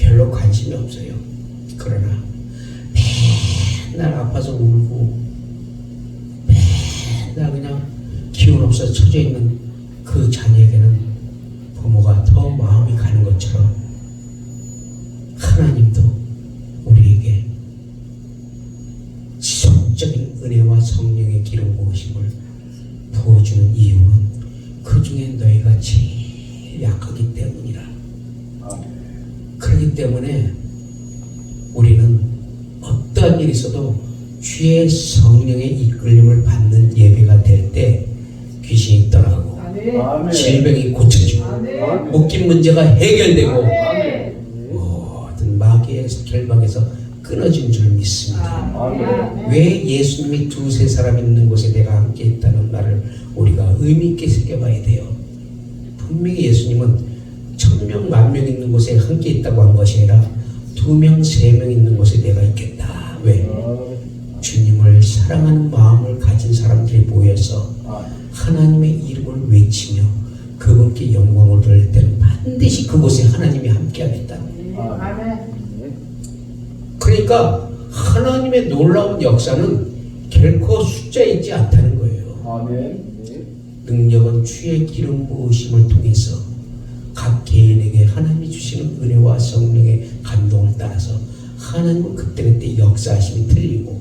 별로 관심이 없어요. 그러나 맨날 아파서 울고 맨날 그냥 기운 없어서 처져 있는 그 자녀에게는 부모가 더 마음이 가는 것처럼 하나님도 우리에게 지속적인 은혜와 성령의 기름 부으심을 부어주는 이유는 그 중에 너희가 제일 약하기 때문이라. 그렇기 때문에 우리는 어떠한 일이 있어도 주의 성령의 이끌림을 받는 예배가 될 때 귀신이 떠나고 질병이 고쳐지고 묶인 문제가 해결되고 모든 마귀의 결박에서 끊어진 줄 믿습니다. 왜 예수님이 두세 사람 있는 곳에 내가 함께 있다는 말을 우리가 의미 있게 새겨봐야 돼요. 분명히 예수님은 1000명, 10,000명 있는 곳에 함께 있다고 한 것이 아니라 2명, 3명 있는 곳에 내가 있겠다. 왜? 주님을 사랑하는 마음을 가진 사람들이 모여서 하나님의 이름을 외치며 그분께 영광을 돌릴 때는 반드시 그곳에 하나님이 함께 하겠다. 그러니까 하나님의 놀라운 역사는 결코 숫자에 있지 않다는 거예요. 능력은 주의 기름 부으심을 통해서 각 개인에게 하나님이 주시는 은혜와 성령의 감동을 따라서 하나님은 그때그때 역사하심이 틀리고,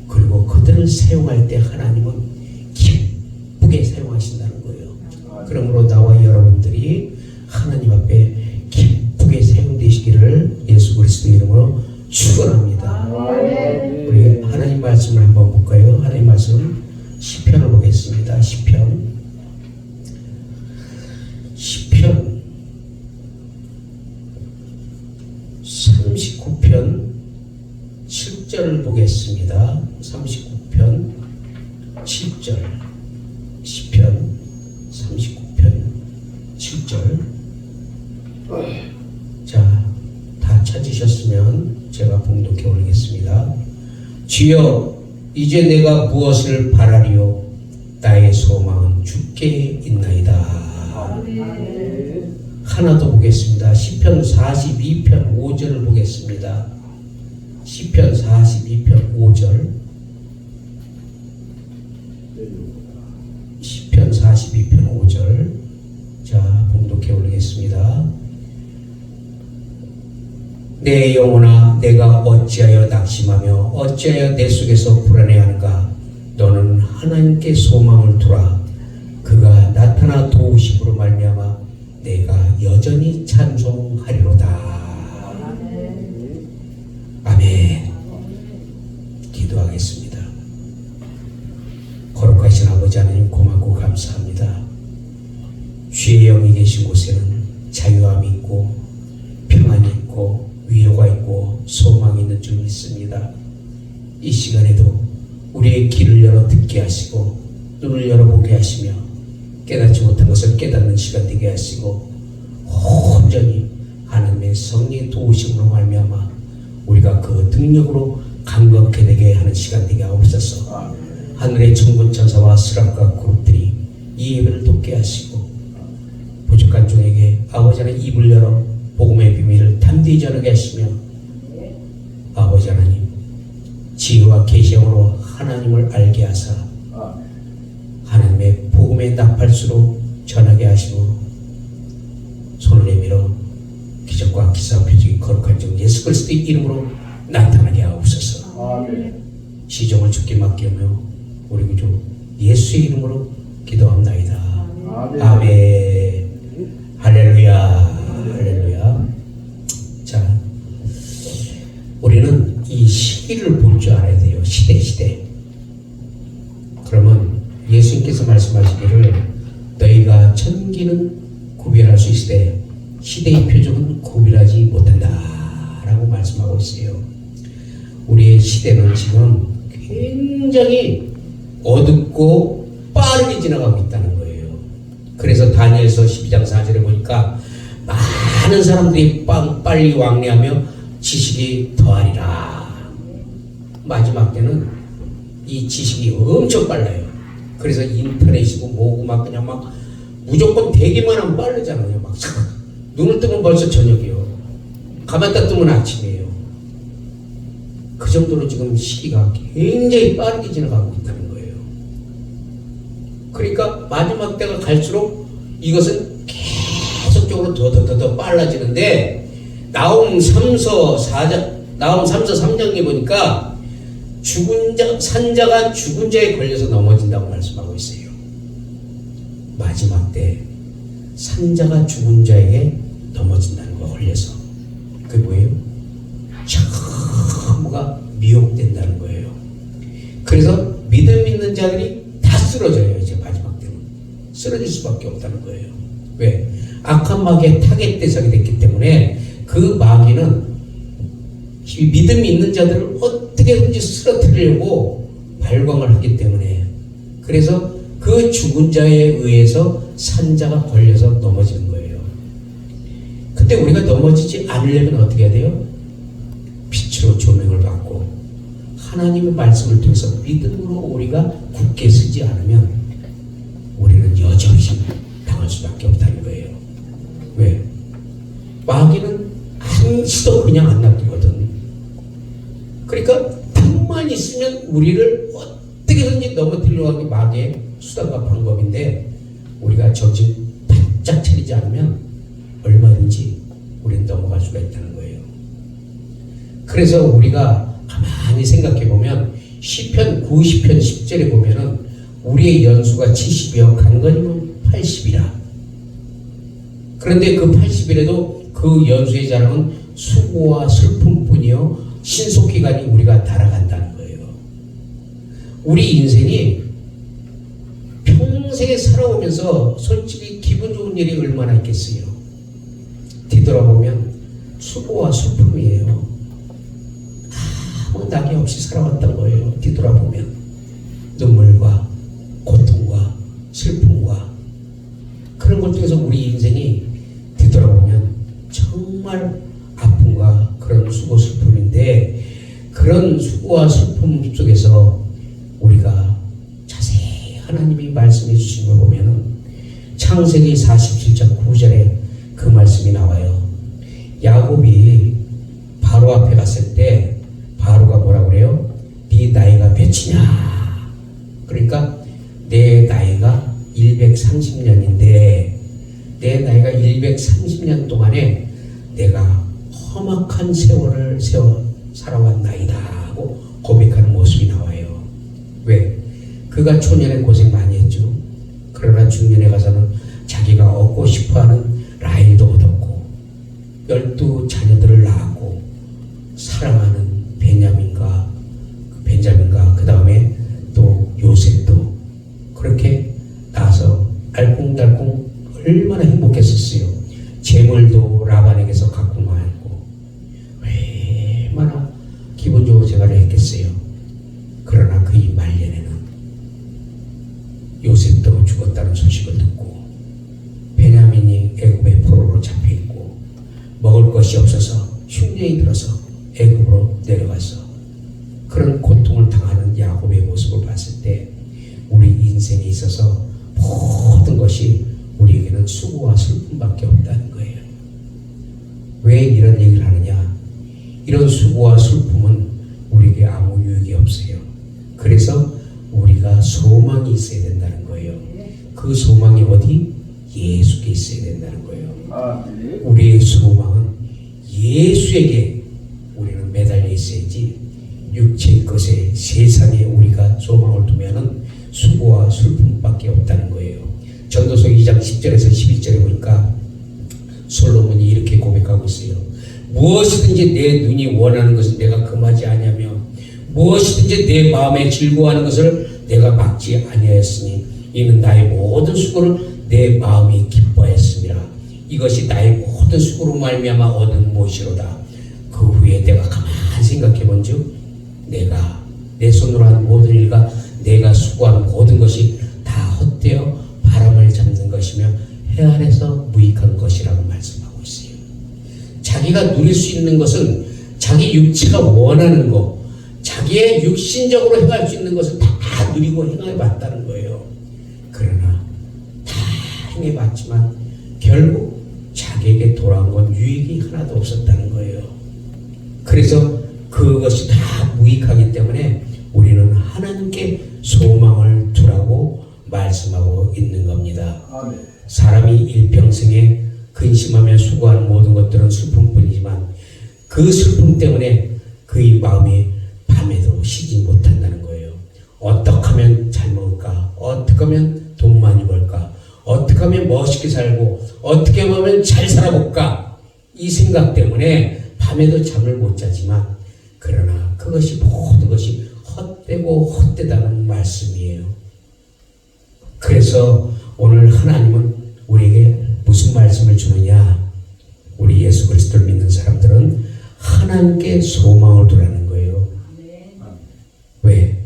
그리고 그들을 사용할 때 하나님은 기쁘게 사용하신다는 거예요. 그러므로 나와 여러분들이 하나님 앞에 기쁘게 사용되시기를 예수 그리스도 이름으로 축원합니다. 우리 하나님 말씀을 한번 볼까요? 하나님 말씀 시편을 보겠습니다. 시편 39편 7절을 보겠습니다. 39편 7절, 시편 39편 7절. 자, 다 찾으셨으면 제가 봉독해 올리겠습니다. 주여, 이제 내가 무엇을 바라리요? 나의 소망은 주께 있나이다. 하나 더 보겠습니다. 시편 42편 5절을 보겠습니다. 시편 42편 5절. 시편 42편 5절. 자, 봉독해 올리겠습니다. 내 영혼아, 내가 어찌하여 낙심하며 어찌하여 내 속에서 불안해하는가? 너는 하나님께 소망을 두라. 그가 나타나 도우심으로 말미암아 내가 여전히 찬송하리로다. 아멘. 기도하겠습니다. 거룩하신 아버지 하나님, 고맙고 감사합니다. 주의 영이 계신 곳에는 자유함이 있고 평안이 있고 위로가 있고 소망이 있는 줄 믿습니다. 이 시간에도 우리의 귀를 열어 듣게 하시고 눈을 열어보게 하시며 깨닫지 못한 것을 깨닫는 시간 되게 하시고 온전히 하나님의 성령의 도우심으로 말미암아 우리가 그 능력으로 강건케 되게 하는 시간 되게 하옵소서. 하늘의 천군 천사와 스랍과 그룹들이 이 예배를 돕게 하시고 부족한 종에게 아버지 하나님 입을 열어 복음의 비밀을 담대히 전하게 하시며 아버지 하나님 지혜와 계시형으로 하나님을 알게 하사 하나님의 복음의 나팔수로 전하게 하시고 손을 내밀어 기적과 기사 표적이 거룩한 종 예수 그리스도의 이름으로 나타나게 하옵소서. 시종을 주께 맡기며 우리 구주 예수의 이름으로 기도합나이다. 아멘. 할렐루야. 할렐루야. 자, 우리는 이 시기를 볼 줄 알아야 돼요. 시대. 그러면 예수님께서 말씀하시기를 너희가 천기는 구별할 수 있으되 시대의 표적은 구별하지 못한다 라고 말씀하고 있어요. 우리의 시대는 지금 굉장히 어둡고 빠르게 지나가고 있다는 거예요. 그래서 다니엘서 12장 4절에 보니까 많은 사람들이 빨리 왕래하며 지식이 더하리라. 마지막 때는 이 지식이 엄청 빨라요. 그래서 인터넷이고 뭐고 막 그냥 막 무조건 되기만 하면 빠르잖아요. 막 눈을 뜨면 벌써 저녁이요. 가만다 뜨면 아침이에요. 그 정도로 지금 시기가 굉장히 빠르게 지나가고 있다는 거예요. 그러니까 마지막 때가 갈수록 이것은 계속적으로 더 빨라지는데, 나홈 3서 3장에 보니까 산자가 죽은 자에 걸려서 넘어진다고 말씀하고 있어요. 마지막 때 산자가 죽은 자에게 넘어진다는 거, 걸려서. 그게 뭐예요? 전부가 미혹된다는 거예요. 그래서 믿음 있는 자들이 다 쓰러져요. 이제 마지막 때는 쓰러질 수밖에 없다는 거예요. 왜? 악한 마귀의 타겟 대상이 됐기 때문에 그 마귀는 믿음이 있는 자들을 어떻게든지 쓰러뜨리려고 발광을 하기 때문에, 그래서 그 죽은 자에 의해서 산자가 걸려서 넘어지는 거예요. 근데 우리가 넘어지지 않으려면 어떻게 해야 돼요? 빛으로 조명을 받고 하나님의 말씀을 통해서 믿음으로 우리가 굳게 서지 않으면 우리는 여전히 당할 수밖에 없다는 거예요. 왜? 마귀는 한시도 그냥 안 놔두거든. 그러니까 틈만 있으면 우리를 어떻게든지 넘어뜨리려고 하기 마귀의 수단과 방법인데, 우리가 정신 바짝 차리지 않으면 얼마든지 우리는 넘어갈 수가 있다는 거예요. 그래서 우리가 가만히 생각해 보면 시편 90편 10절에 보면은 우리의 연수가 70이요 강건이면 80이라. 그런데 그 80이라도 그 연수의 자랑은 수고와 슬픔뿐이요 신속기간이 우리가 달아간다는 거예요. 우리 인생이 평생에 살아오면서 솔직히 기분 좋은 일이 얼마나 있겠어요. 뒤돌아보면 수고와 슬픔이에요. 아무 낙이 없이 살아왔던 거예요. 뒤돌아보면 눈물과 고통과 슬픔과 그런 것 중에서 우리 인생이 뒤돌아보면 정말 아픔과 그런 수고 슬픔인데, 그런 수고와 슬픔 속에서 우리가 자세히 하나님이 말씀해 주신 걸 보면은 창세기 47장 9절에 그 말씀이 나와요. 야곱이 바로 앞에 갔을 때 바로가 뭐라 그래요? 네 나이가 몇이냐? 그러니까 내 나이가 130년인데 내 나이가 130년 동안에 내가 험악한 세월을 살아왔나이다 하고 고백하는 모습이 나와요. 왜? 그가 초년에 고생 많이 했죠. 그러나 중년에 가서는 자기가 얻고 싶어하는 라헬도 얻었고 12자녀들을 낳았고 사랑하는 벤자민과 그 다음에 또 요셉도 그렇게 낳아서 알콩달콩 얼마나 행복했었어요. 재물도 라반에게서 갖고 말고 얼마나 기분 좋은 생활을 했겠어요. 그러나 그의 말년에는 요셉도 죽었다는 소식을 듣고 베냐민이 애굽의 포로로 잡혀있고 먹을 것이 없어서 흉년이 들어서 애굽으로 내려가서 그런 고통을 당하는 야곱의 모습을 봤을 때 우리 인생에 있어서 모든 것이 우리에게는 수고와 슬픔밖에 없다는 거예요. 왜 이런 얘기를 하느냐? 이런 수고와 슬픔은 우리에게 아무 유익이 없어요. 그래서 우리가 소망이 있어야 된다는 거예요. 그 소망이 어디? 예수께 있어야 된다는 거예요. 우리의 소망은 예수에게 우리는 매달려 있어야지 육체의 것에 세상에 우리가 소망을 두면은 수고와 슬픔밖에 없다는 거예요. 전도서 2장 10절에서 11절에 보니까 솔로몬이 이렇게 고백하고 있어요. 무엇이든지 내 눈이 원하는 것을 내가 금하지 아니하며 무엇이든지 내 마음에 즐거워하는 것을 내가 막지 아니하였으니 이는 나의 모든 수고를 내 마음이 기뻐하였습니다. 이것이 나의 모든 수고로 말미암아 얻은 무엇이로다. 그 후에 내가 가만히 생각해 본즉 내가 내 손으로 한 모든 일과 내가 수고하는 모든 것이 다 헛되어 바람을 잡는 것이며 해 아래서 무익한 것이라고 말씀하고 있어요. 자기가 누릴 수 있는 것은 자기 육체가 원하는 것, 자기의 육신적으로 행할 수 있는 것을 다 누리고 행해봤다는 거예요. 그러나 다 행해봤지만 결국 자기 자기에게 돌아온 건 유익이 하나도 없었다는 거예요. 그래서 그것이 다 무익하기 때문에 우리는 하나님께 소망을 두라고 말씀하고 있는 겁니다. 아멘. 사람이 일평생에 근심하며 수고하는 모든 것들은 슬픔뿐이지만 그 슬픔 때문에 그의 마음이 밤에도 쉬지 못한다는 거예요. 어떻게 하면 잘 먹을까? 어떻게 하면 돈 많이 벌까? 어떻게 하면 멋있게 살고 어떻게 하면 잘 살아볼까? 이 생각 때문에 밤에도 잠을 못 자지만 그러나 그것이 모든 것이 헛되고 헛되다는 말씀이에요. 그래서 오늘 하나님은 우리에게 무슨 말씀을 주느냐? 우리 예수 그리스도를 믿는 사람들은 하나님께 소망을 두라는 거예요. 왜?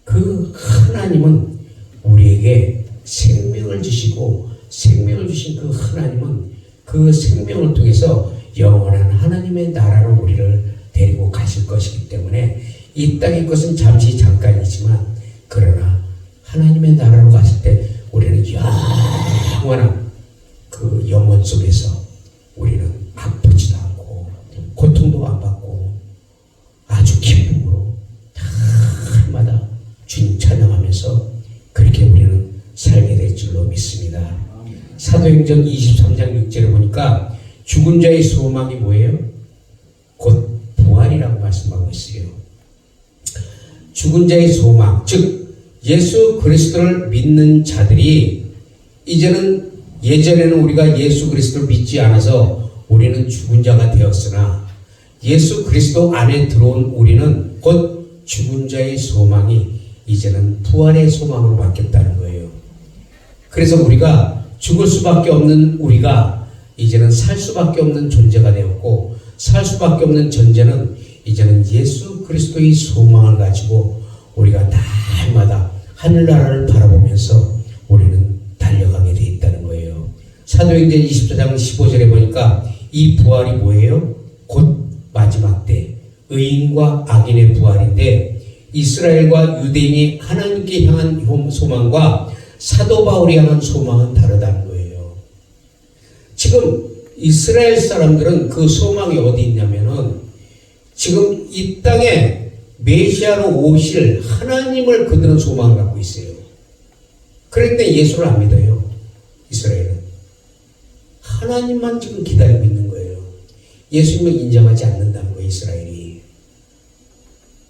그 하나님은 우리에게 생명을 주시고 생명을 주신 그 하나님은 그 생명을 통해서 영원한 하나님의 나라로 우리를 데리고 가실 것이기 때문에 이 땅의 것은 잠시 잠깐이지만 그러나 하나님의 나라로 갔을 때 우리는 영원한 그 영원 속에서 우리는 아프지도 않고 고통도 안 받고 아주 기쁨으로 날마다 주님 찬양하면서 그렇게 우리는 살게 될 줄로 믿습니다. 사도행전 23장 6절에 보니까 죽은 자의 소망이 뭐예요? 곧 부활이라고 말씀하고 있어요. 죽은 자의 소망, 즉 예수 그리스도를 믿는 자들이 이제는 예전에는 우리가 예수 그리스도를 믿지 않아서 우리는 죽은 자가 되었으나 예수 그리스도 안에 들어온 우리는 곧 죽은 자의 소망이 이제는 부활의 소망으로 바뀌었다는 거예요. 그래서 우리가 죽을 수밖에 없는 우리가 이제는 살 수밖에 없는 존재가 되었고 살 수밖에 없는 존재는 이제는 예수 그리스도의 소망을 가지고 우리가 날마다 하늘나라를 바라보면서 우리는 달려가게 돼 있다는 거예요. 사도행전 24장 15절에 보니까 이 부활이 뭐예요? 곧 마지막 때 의인과 악인의 부활인데 이스라엘과 유대인이 하나님께 향한 소망과 사도 바울이 향한 소망은 다르다는 거예요. 지금 이스라엘 사람들은 그 소망이 어디 있냐면은 지금 이 땅에 메시아로 오실 하나님을 그들은 소망을 갖고 있어요. 그런데 예수를 안 믿어요. 이스라엘은. 하나님만 지금 기다리고 있는 거예요. 예수님을 인정하지 않는다는 거예요. 이스라엘이.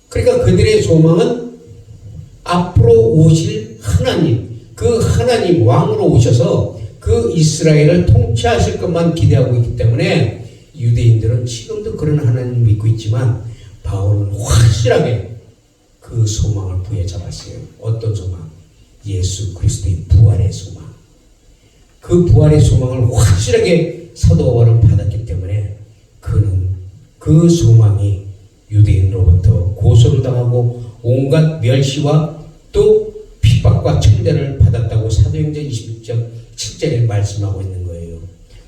그러니까 그들의 소망은 앞으로 오실 하나님, 그 하나님 왕으로 오셔서 그 이스라엘을 통치하실 것만 기대하고 있기 때문에 유대인들은 지금도 그런 하나님을 믿고 있지만 바울은 확실하게 그 소망을 부여잡았어요. 어떤 소망? 예수 그리스도의 부활의 소망. 그 부활의 소망을 확실하게 사도 바울은 받았기 때문에 그는 그 소망이 유대인으로부터 고소를 당하고 온갖 멸시와 또 핍박과 천대를 받았다고 사도행전 26장 7절에 말씀하고 있는 거예요.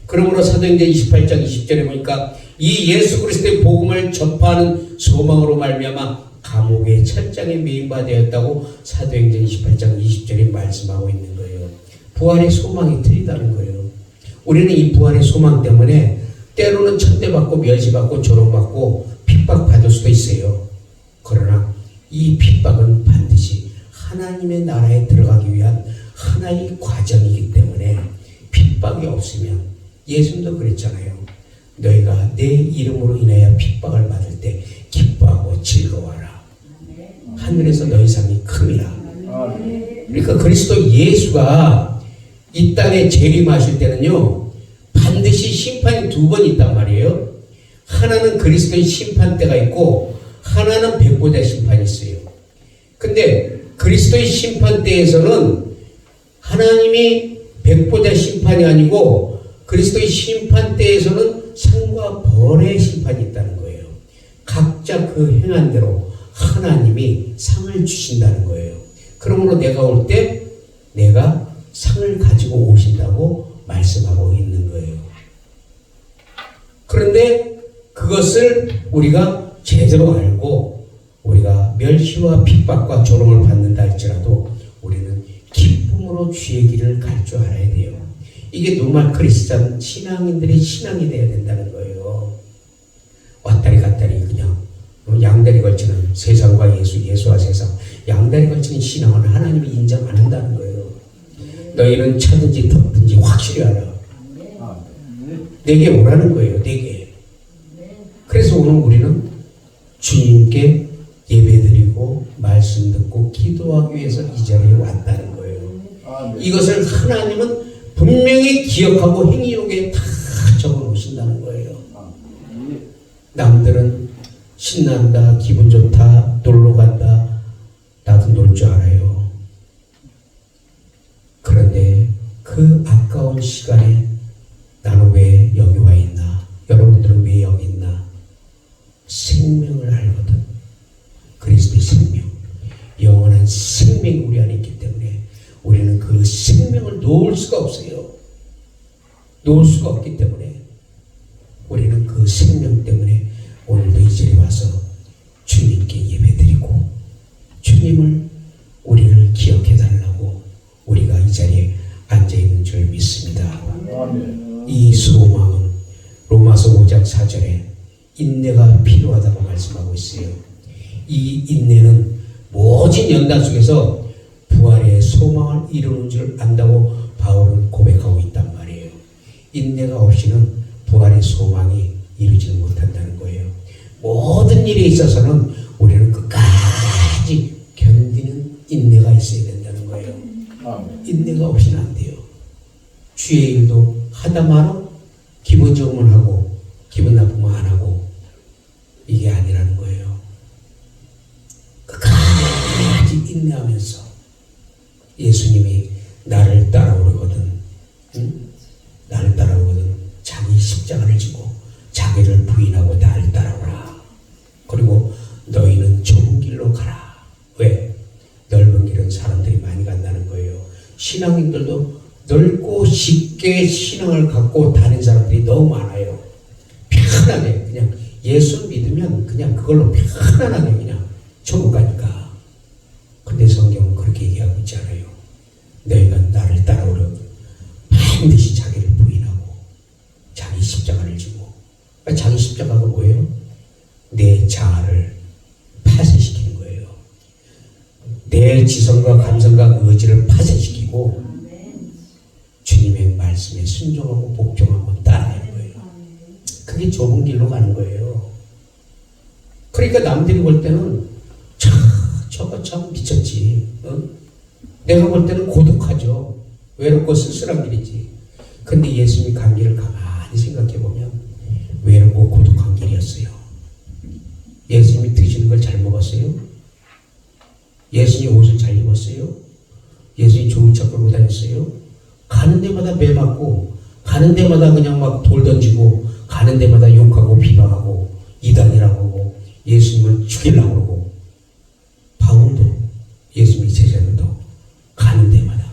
그러므로 사도행전 28장 20절에 보니까 이 예수 그리스도의 복음을 전파하는 소망으로 말미암아 감옥의 철장에 매인 바 되었다고 사도행전 28장 20절에 말씀하고 있는 거예요. 부활의 소망이 틀리다는 거예요. 우리는 이 부활의 소망 때문에 때로는 천대받고 멸시받고 조롱받고 핍박받을 수도 있어요. 그러나 이 핍박은 반드시 하나님의 나라에 들어가기 위한 하나의 과정이기 때문에 핍박이 없으면 예수님도 그랬잖아요. 너희가 내 이름으로 인하여 핍박을 받을 때 기뻐하고 즐거워하라. 하늘에서 너희 상이 큼이라. 그러니까 그리스도 예수가 이 땅에 재림하실 때는요 반드시 심판이 두 번 있단 말이에요. 하나는 그리스도의 심판 때가 있고 하나는 백보자 심판이 있어요. 근데 그리스도의 심판 때에서는 하나님이 백보자 심판이 아니고 그리스도의 심판 때에서는 상과 벌의 심판이 있다는 거예요. 각자 그 행한 대로 하나님이 상을 주신다는 거예요. 그러므로 내가 올 때 내가 상을 가지고 오신다고 말씀하고 있는 거예요. 그런데 그것을 우리가 제대로 알고 우리가 멸시와 핍박과 조롱을 받는다 할지라도 우리는 기쁨으로 주의 길을 갈 줄 알아야 돼요. 이게 노말 크리스찬 신앙인들의 신앙이 돼야 된다는 거예요. 왔다리 갔다리 그냥 양다리 걸치는 세상과 예수, 예수와 세상, 양다리 걸치는 신앙은 하나님이 인정 안 한다는 거예요. 너희는 차든지 덮든지 확실히 알아. 내게 오라는 거예요. 내게. 그래서 오늘 우리는 주님께 예배드리고 말씀 듣고 기도하기 위해서 이 자리에 왔다는 거예요. 이것을 하나님은 분명히 기억하고 행위록에 다 적어놓으신다는 거예요. 남들은 신난다, 기분 좋다, 놀러 간다, 나도 놀 줄 알아요. 그런데 그 아까운 시간에 나는 왜 여기 와 있나? 여러분들은 왜 여기 있나? 생명을 알거든. 그리스도의 생명, 영원한 생명이 우리 안에 있기 때문에 우리는 그 생명을 놓을 수가 없어요. 놓을 수가 없기 때문에 우리는 그 생명 때문에 오늘도 이 자리에 와서 주님께 예배드리고 주님을 우리를 기억해 달라고 우리가 이 자리에 앉아 있는 줄 믿습니다. 이 소망은 로마서 5장 4절에 인내가 필요하다고 말씀하고 있어요. 이 인내는 모진 연단 속에서 부활의 소망을 이루는 줄 안다고 바울은 고백하고 있단 말이에요. 인내가 없이는 부활의 소망이 이루지는 못한다는 거예요. 모든 일에 있어서는 우리는 끝까지 견디는 인내가 있어야 된다는 거예요. 인내가 없이는 안 돼요. 주의 일도 하다마는 기분 좋으면 하고 기분 나쁘면 안 하고 이게 아니라는 거예요. 끝까지 인내하면서 예수님이 나를 따라오거든, 응? 나를 따라오거든 자기 십자가를 지고 자기를 부인하고 나를 따라오라. 그리고 너희는 좁은 길로 가라. 왜? 넓은 길은 사람들이 많이 간다는 거예요. 신앙인들도 넓고 쉽게 신앙을 갖고 다니는 사람들이 너무 많아요. 편하게 그냥 예수 믿으면 그냥 그걸로 편안하게 그냥 천국 가니까. 근데 성경은 그렇게 얘기하고 있지 않아요. 너희가 나를 따라오려면 반드시 자기를 부인하고 자기 십자가를 지고. 자기 십자가가 뭐예요? 내 자아를 파쇄시키는 거예요. 내 지성과 감성과 의지를 파쇄시키고 주님의 말씀에 순종하고 복종하고 따라가는 거예요. 그게 좁은 길로 가는 거예요. 그러니까 남들이 볼 때는 저거 참 미쳤지. 내가 볼 때는 고독하죠. 외롭고 쓸쓸한 길이지. 근데 예수님이 간 길을 가만히 생각해 보면 외롭고 고독한 길이었어요. 예수님이 드시는 걸 잘 먹었어요? 예수님이 옷을 잘 입었어요? 예수님이 좋은 차 끌고 다녔어요? 가는 데마다 매 맞고, 가는 데마다 그냥 막 돌 던지고, 가는 데마다 욕하고 비방하고 이단이라고 하고 예수님을 죽이려고 그러고. 바울도 예수님이 제자들도 가는 데마다.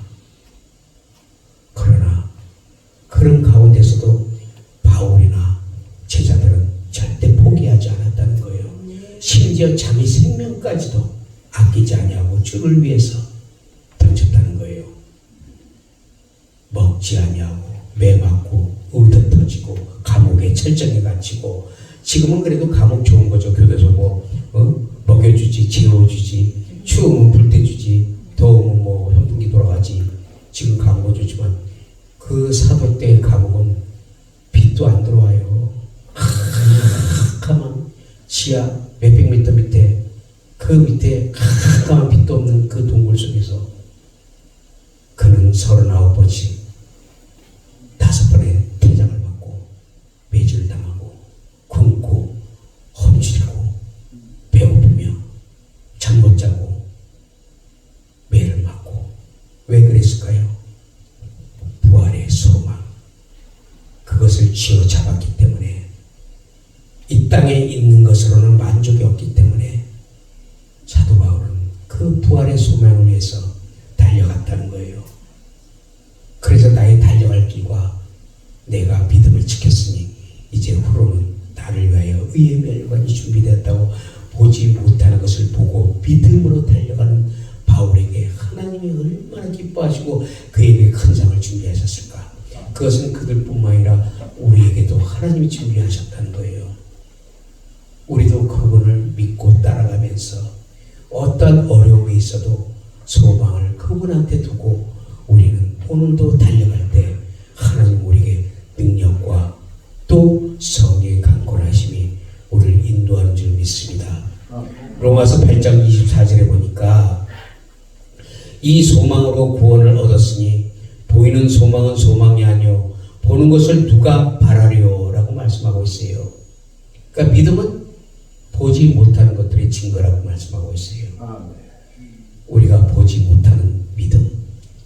그러나 그런 가운데서도 바울이나 제자들은 절대 포기하지 않았다는 거예요. 심지어 자기 생명까지도 아끼지 아니하고 주를 위해서 던졌다는 거예요. 먹지 아니하고 매 맞고 의도 터지고 감옥에 철저하게 갇히고. 지금은 그래도 감옥 좋은 거죠. 교도소 먹여주지, 재워주지, 추우면 불태주지, 더우면 뭐 현풍기 돌아가지. 지금 감옥은 좋지만 그 사도 때의 감옥은 빛도 안 들어와요. 캄캄한 지하 몇백 미터 밑에, 그 밑에 캄캄한 빛도 없는 그 동굴 속에서 그는 39번씩 5번의 퇴장을 받고 매질을 당하고 굶고 험주리고 배고프며 잠 못 자고 매를 맞고. 왜 그랬을까요? 부활의 소망, 그것을 쥐어잡았기 때문에. 이 땅에 있는 것으로는 만족이 없기 때문에 사도 바울은 그 부활의 소망을 위해서 달려갔다는 거예요. 그래서 나의 달려갈 길과 내가 믿음을 지켰으니 이제 후로는 나를 위하여 의의 멸관이 준비되었다고 보지 못하는 것을 보고 믿음으로 달려가는 바울에게 하나님이 얼마나 기뻐하시고 그에게 큰 상을 준비하셨을까. 그것은 그들뿐만 아니라 우리에게도 하나님이 준비하셨다는 거예요. 우리도 그분을 믿고 따라가면서 어떤 어려움이 있어도 소망을 그분한테 두고 우리는 오늘도 달려갈 때 하나님 우리에게 능력과 또 성령의 강권하심이 우리를 인도하는 줄 믿습니다. 로마서 8장 24절에 보니까 이 소망으로 구원을 얻었으니 보이는 소망은 소망이 아니요 보는 것을 누가 바라리요 라고 말씀하고 있어요. 그러니까 믿음은 보지 못하는 것들의 증거라고 말씀하고 있어요. 우리가 보지 못하는 믿음,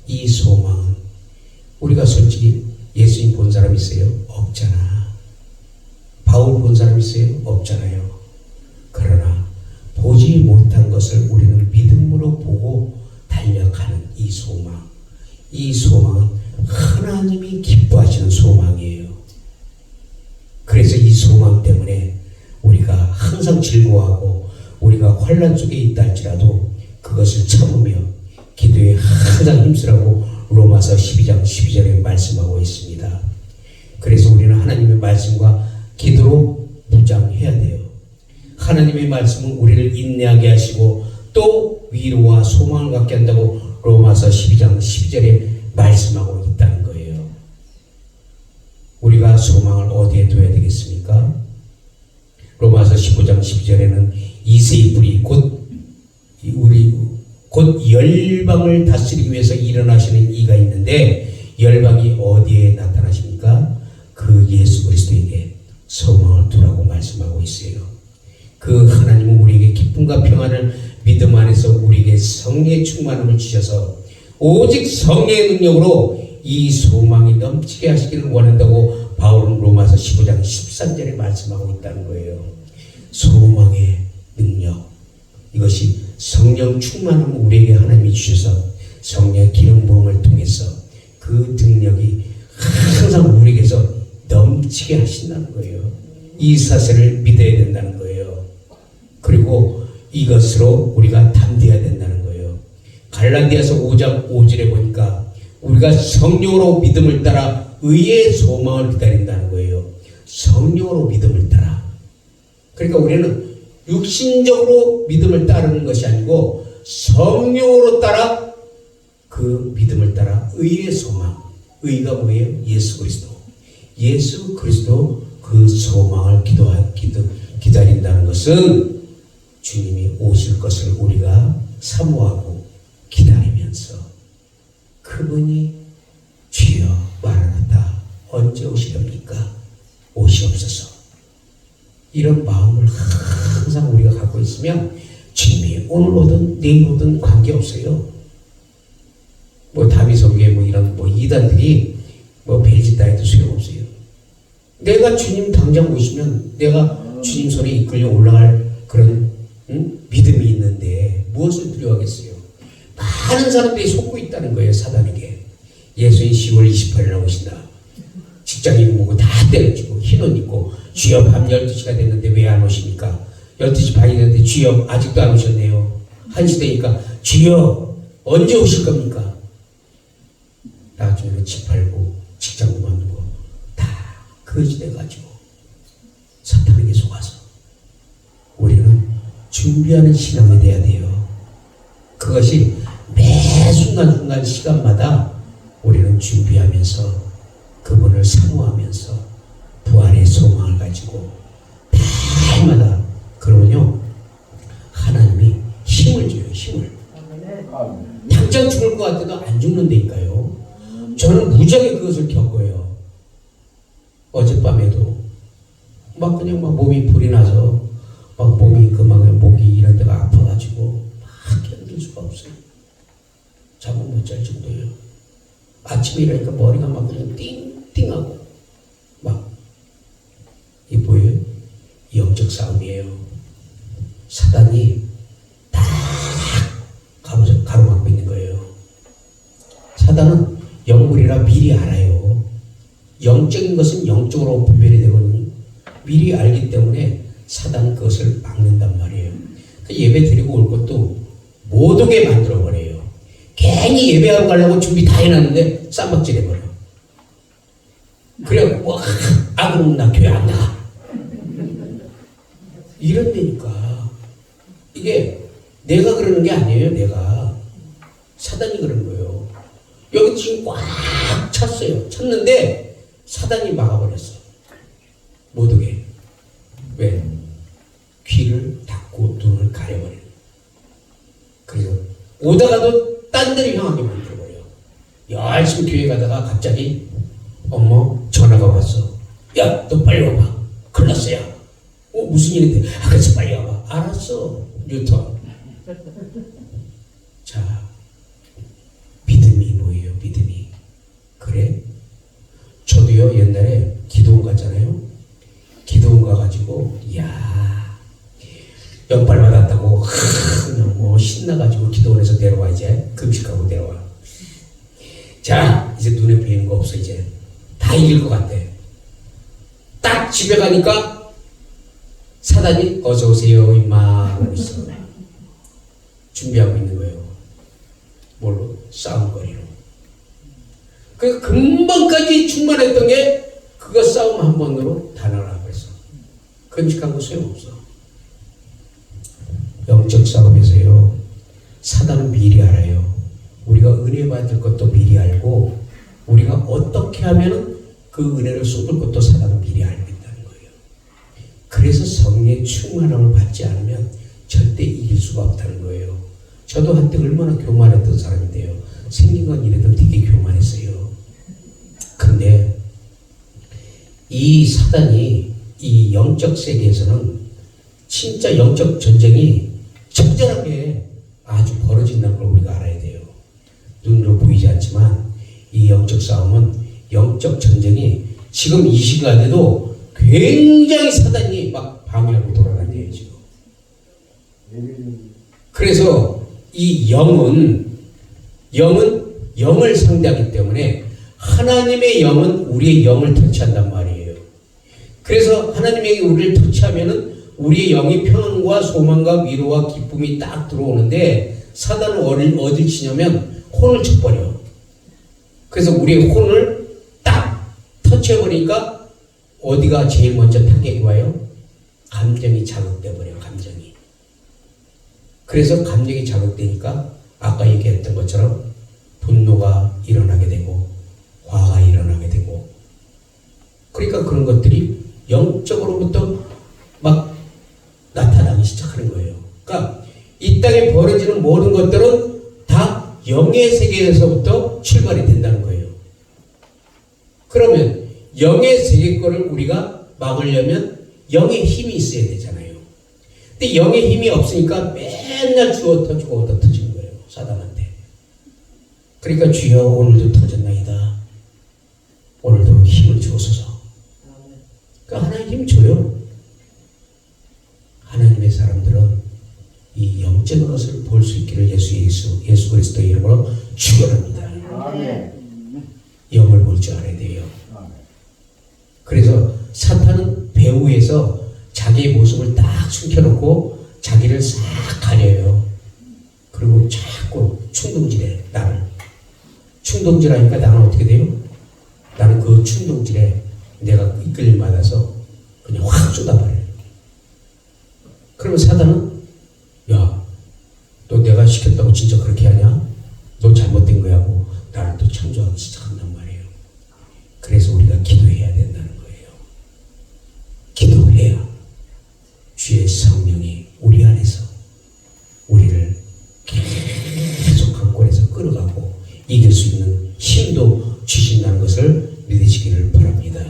이 소망은 우리가 솔직히 예수님 본 사람 있어요? 없잖아. 바울 본 사람 있어요? 없잖아요. 그러나 보지 못한 것을 우리는 믿음으로 보고 달려가는 이 소망, 이 소망은 하나님이 기뻐하시는 소망이에요. 그래서 이 소망 때문에 우리가 항상 즐거워하고 우리가 환난 속에 있다 할지라도 그것을 참으며 기도에 항상 힘쓰라고 로마서 12장 12절에 말씀하고 있습니다. 그래서 우리는 하나님의 말씀과 기도로 무장해야 돼요. 하나님의 말씀은 우리를 인내하게 하시고 또 위로와 소망을 갖게 한다고 로마서 12장 12절에 말씀하고 있다는 거예요. 우리가 소망을 어디에 둬야 되겠습니까? 로마서 15장 12절에는 이새의 뿌리 곧 열방을 다스리기 위해서 일어나시는 이가 있는데 열방이 어디에 나타나십니까? 그 예수 그리스도에게 소망을 두라고 말씀하고 있어요. 그 하나님은 우리에게 기쁨과 평안을 믿음 안에서 우리에게 성령의 충만함을 주셔서 오직 성령의 능력으로 이 소망이 넘치게 하시기를 원한다고 바울은 로마서 15장 13절에 말씀하고 있다는 거예요. 소망의 능력, 이것이 성령 충만함을 우리에게 하나님이 주셔서 성령의 기름 부음을 통해서 그 능력이 항상 우리에게서 넘치게 하신다는 거예요. 이 사실을 믿어야 된다는 거예요. 그리고 이것으로 우리가 담대해야 된다는 거예요. 갈라디아서 5장 5절에 보니까 우리가 성령으로 믿음을 따라 의의 소망을 기다린다는 거예요. 성령으로 믿음을 따라. 그러니까 우리는 육신적으로 믿음을 따르는 것이 아니고 성령으로 따라 그 믿음을 따라 의의 소망. 의가 뭐예요? 예수 그리스도. 예수 그리스도 그 소망을 기다린다는 것은 주님이 오실 것을 우리가 사모하고 기다리면서 그분이 주여 마라나타 언제 오시렵니까? 오시옵소서. 이런 마음을 항상 우리가 갖고 있으면 주님이 오늘 오든 내일 오든 관계없어요. 뭐 다미성계 뭐 이런 뭐 이단들이 뭐 별짓다 해도 소용없어요. 내가 주님 당장 오시면 내가 주님 손에 이끌려 올라갈 그런 믿음이 있는데 무엇을 두려워하겠어요? 많은 사람들이 속고 있다는 거예요. 사단에게. 예수님 10월 28일 나오신다. 직장이고 뭐고 다 때려치고 흰옷 입고 주여 밤 12시가 됐는데 왜 안 오십니까? 12시 반이 됐는데 주여 아직도 안 오셨네요. 1시 되니까 주여 언제 오실 겁니까? 나중에는 집 팔고 직장 그만두고 다 거짓돼가지고 사탄에게 속아서 우리는 준비하는 신앙이 돼야 돼요. 그것이 매 순간순간 시간마다 우리는 준비하면서 그분을 사모하면서 부활의 소망을 가지고 날마다 그러면요 하나님이 힘을 줘요. 힘을. 당장 죽을 것 같아도 안 죽는다니까요. 저는 무지하게 그것을 겪어요. 어젯밤에도 막 그냥 막 몸이 불이 나서 막 몸이 그만 목이 이런 데가 아파가지고 막 견딜 수가 없어요. 잠을 못 잘 정도예요. 아침에 일어나니까 머리가 막 그냥 띵띵하고 막 이 뭐예요? 영적 싸움이에요. 사단이 다 가로막고 있는 거예요. 사단은 영물이라 미리 알아요. 영적인 것은 영적으로 분별이 되거든요. 미리 알기 때문에 사단은 그것을 막는단 말이에요. 그 예배 드리고 올 것도 못 오게 만들어버려요. 괜히 예배하러 가려고 준비 다 해놨는데 쌈박질 해버려. 그래, 그럼 나 교회 안 나가. 이런 데니까. 이게 내가 그러는 게 아니에요, 내가. 사단이 그러는 거예요. 여기 지금 꽉 찼어요. 찼는데 사단이 막아버렸어. 못 오게. 왜? 귀를 닫고 눈을 가려버려요. 그래서 오다가도 딴 데를 향하게 만들어버려. 열심히 교회 가다가 갑자기 엄마 전화가 왔어. 야, 너 빨리 와봐. 큰일 났어, 야. 무슨 일인데? 그래서 빨리 와봐. 알았어, 뉴턴. 자, 믿음이 뭐예요, 믿음이? 그래? 저도요, 옛날에 기도원 갔잖아요. 기도원 가가지고, 이야, 연발 받았다고, 그냥 뭐 신나가지고 기도원에서 내려와, 이제. 금식하고 내려와. 자, 이제 눈에 보이는 거 없어, 이제. 다 이길 것 같아. 딱 집에 가니까 사단이 어서 오세요, 임마. 하고 있어. 준비하고 있는 거예요. 뭘로? 싸움거리로. 그 금방까지 충만했던 게 그거 싸움 한 번으로 다 나가고 있어. 금식한 거 소용없어. 영적 싸움에서요, 사단은 미리 알아요. 우리가 은혜 받을 것도 미리 알고, 우리가 어떻게 하면은 그 은혜를 쏟을 것도 사단은 미리 알고 있다는 거예요. 그래서 성령의 충만함을 받지 않으면 절대 이길 수가 없다는 거예요. 저도 한때 얼마나 교만했던 사람인데요. 생긴 건 이래도 되게 교만했어요. 근데 이 사단이 이 영적 세계에서는 진짜 영적 전쟁이 적절하게 아주 벌어진다는 걸 우리가 알아야 돼요. 눈으로 보이지 않지만 이 영적 싸움은, 영적 전쟁이 지금 이 시간에도 굉장히 사단이 막 방해하고 돌아다녀요, 지금. 그래서 이 영은 영을 상대하기 때문에 하나님의 영은 우리의 영을 터치한단 말이에요. 그래서 하나님에게 우리를 터치하면은 우리의 영이 평안과 소망과 위로와 기쁨이 딱 들어오는데, 사단은 어딜 치냐면 혼을 쳐버려. 그래서 우리의 혼을 딱 터치해버리니까 어디가 제일 먼저 타격이 와요? 감정이 자극돼버려요, 감정이. 그래서 감정이 자극되니까 아까 얘기했던 것처럼 분노가 일어나게 되고, 화가 일어나게 되고, 그러니까 그런 것들이 영적으로부터 막 나타나기 시작하는 거예요. 그러니까 이 땅에 벌어지는 모든 것들은 다 영의 세계에서부터 출발이 된다는 거예요. 그러면 영의 세계 거를 우리가 막으려면 영의 힘이 있어야 되잖아요. 근데 영의 힘이 없으니까 맨날 주워 터지고 얻어 터지는 거예요, 사단한테. 그러니까 주여 오늘도 터졌나이다. 오늘도 힘을 주옵소서. 그러니까 하나님 힘 줘요. 하나님의 사람들은 이 영적인 것을 볼 수 있기를 예수 그리스도의 이름으로 축원합니다. 영을 볼 줄 알아야 돼요. 그래서 사탄은 배후에서 자기의 모습을 딱 숨겨놓고 자기를 싹 가려요. 그리고 자꾸 충동질해, 나를. 충동질하니까 나는 어떻게 돼요? 나는 그 충동질에 내가 이끌림 받아서 그냥 확 쏟아버려요. 그러면 사단은, 야, 너 내가 시켰다고 진짜 그렇게 하냐? 너 잘못된 거야 하고 나를 또 창조하기 시작한단 말이에요. 그래서 우리가 기도해야 된다는 거예요. 기도해야 주의 성령이 우리 안에서 우리를 계속 강권에서 끌어가고 이길 수 있는 힘도 주신다는 것을 믿으시기를 바랍니다.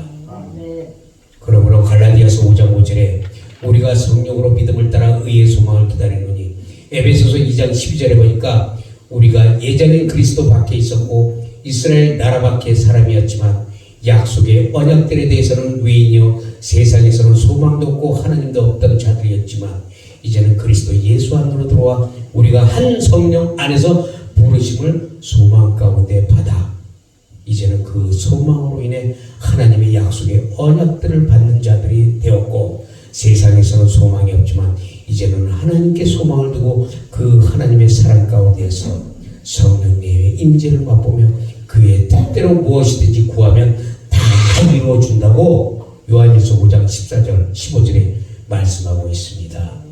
그러므로 갈라디아서 5장 5절에 우리가 성령으로 믿음을 따라 의의 소망을 기다리노니, 에베소서 2장 12절에 보니까 우리가 예전엔 그리스도 밖에 있었고 이스라엘 나라 밖의 사람이었지만 약속의 언약들에 대해서는 외인이요 세상에서는 소망도 없고 하나님도 없던 자들이었지만 이제는 그리스도 예수 안으로 들어와 우리가 한 성령 안에서 부르심을 소망 가운데 받아 이제는 그 소망으로 인해 하나님의 약속의 언약들을 받는 자들이 되었고, 세상에서는 소망이 없지만 이제는 하나님께 소망을 두고 그 하나님의 사랑 가운데서 성령님의 임재를 맛보며 그의 뜻대로 무엇이든지 구하면 다 이루어 준다고 요한일서 5장 14절 15절에 말씀하고 있습니다.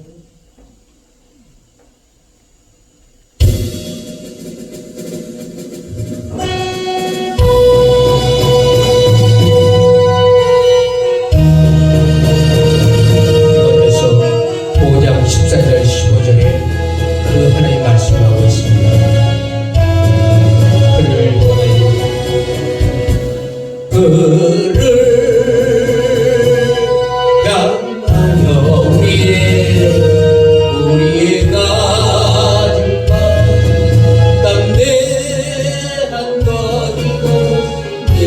요한일서 5장 14절 15절에 그 하나님 말씀하고 있습니다. 그를 그를 향하여 우리의 가진 바 담대한 것이고 그의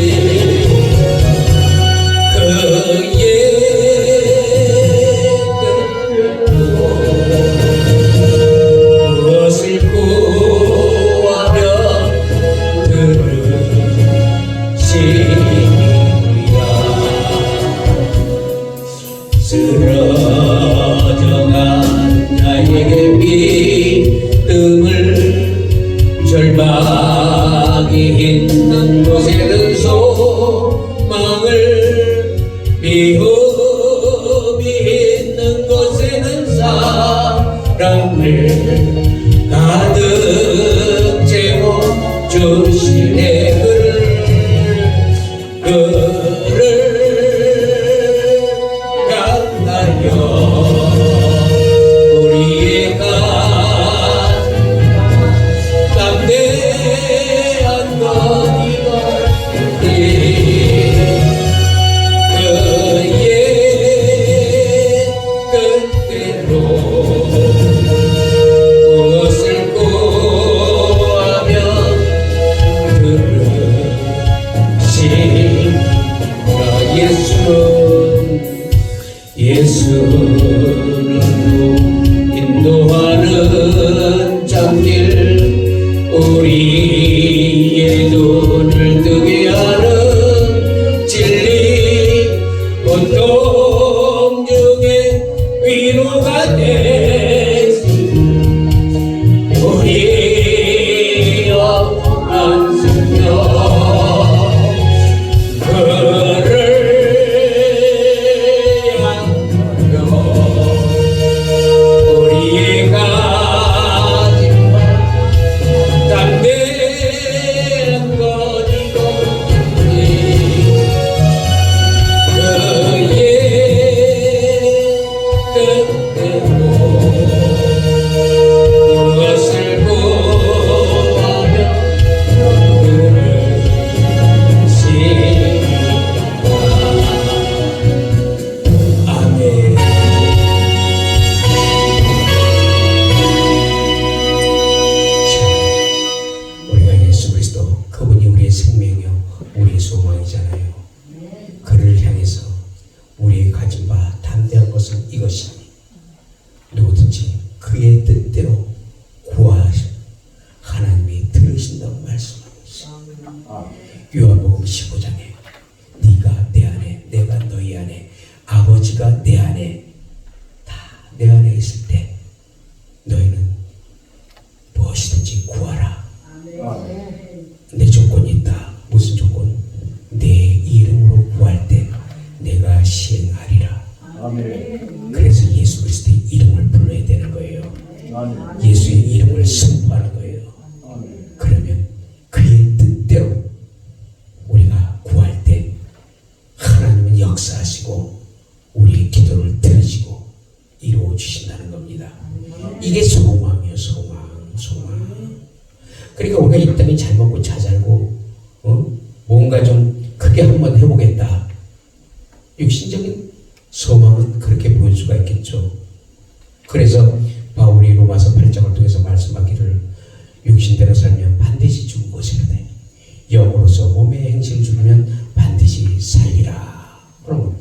무엇을 구하며 들으시리라. 쓰러져간 자에게 믿음을 절망이 있는 곳에는 소망을 미움이 있는 곳에는 사랑을 가득 채워 주시네. 그를 향하여 우리의 담대한 것이고 그의 뜻대로 무엇을 구하며 예수는 인도하는 장길 우리의 눈을 뜨게 하는 진리 고통 중에 위로가 되신 우리 영원한 생명 우리의 소망이잖아요. 그를 향해서 우리의 가진 바 담대한 것은 이것이니 누구든지 그의 뜻대로 구하시 하나님이 들으신다고 말씀하고 있습니다. 요한복음 15장에 네가 내 안에 내가 너희 안에 아버지가 내 안에 다 내 안에 있을 때 너희는 무엇이든지 구하라. 내 조건이 있다. 무슨 조건? 내 이름으로 구할 때 내가 시행하리라. 아멘. 그래서 예수 그리스도의 이름을 불러야 되는 거예요. 아멘. 예수의 이름을 선포하는 거예요. 아멘. 그러면 그의 뜻대로 우리가 구할 때 하나님은 역사하시고 우리의 기도를 들으시고 이루어 주신다는 겁니다. 이게 소망이에요. 소망. 그러니까 우리가 이 땅에 잘 먹고 잘 살고 뭔가 좀 크게 한번 해보겠다. 육신적인 소망은 그렇게 보일 수가 있겠죠. 그래서 바울이 로마서 8장을 통해서 말씀하기를 육신대로 살면 반드시 죽은 것이라 돼. 영으로서 몸의 행실을 죽이면 반드시 살리라. 그럼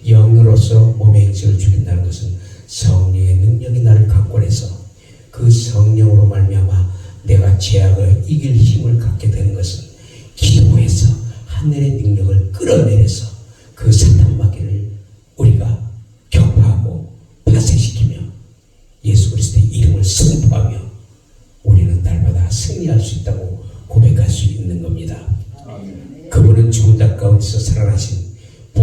영으로서 몸의 행실을 죽인다는 것은 성령의 능력이 나를 강권해서 그 성령으로 말미암아 내가 죄악을 이길 힘을 갖게 되는 것은 기도해서 하늘의 능력을 끌어내려서 그 사탄 마귀를 우리가 격파하고 파쇄시키며 예수 그리스도의 이름을 선포하며 우리는 날마다 승리할 수 있다고 고백할 수 있는 겁니다. 그분은 죽은 자 가운데서 살아나신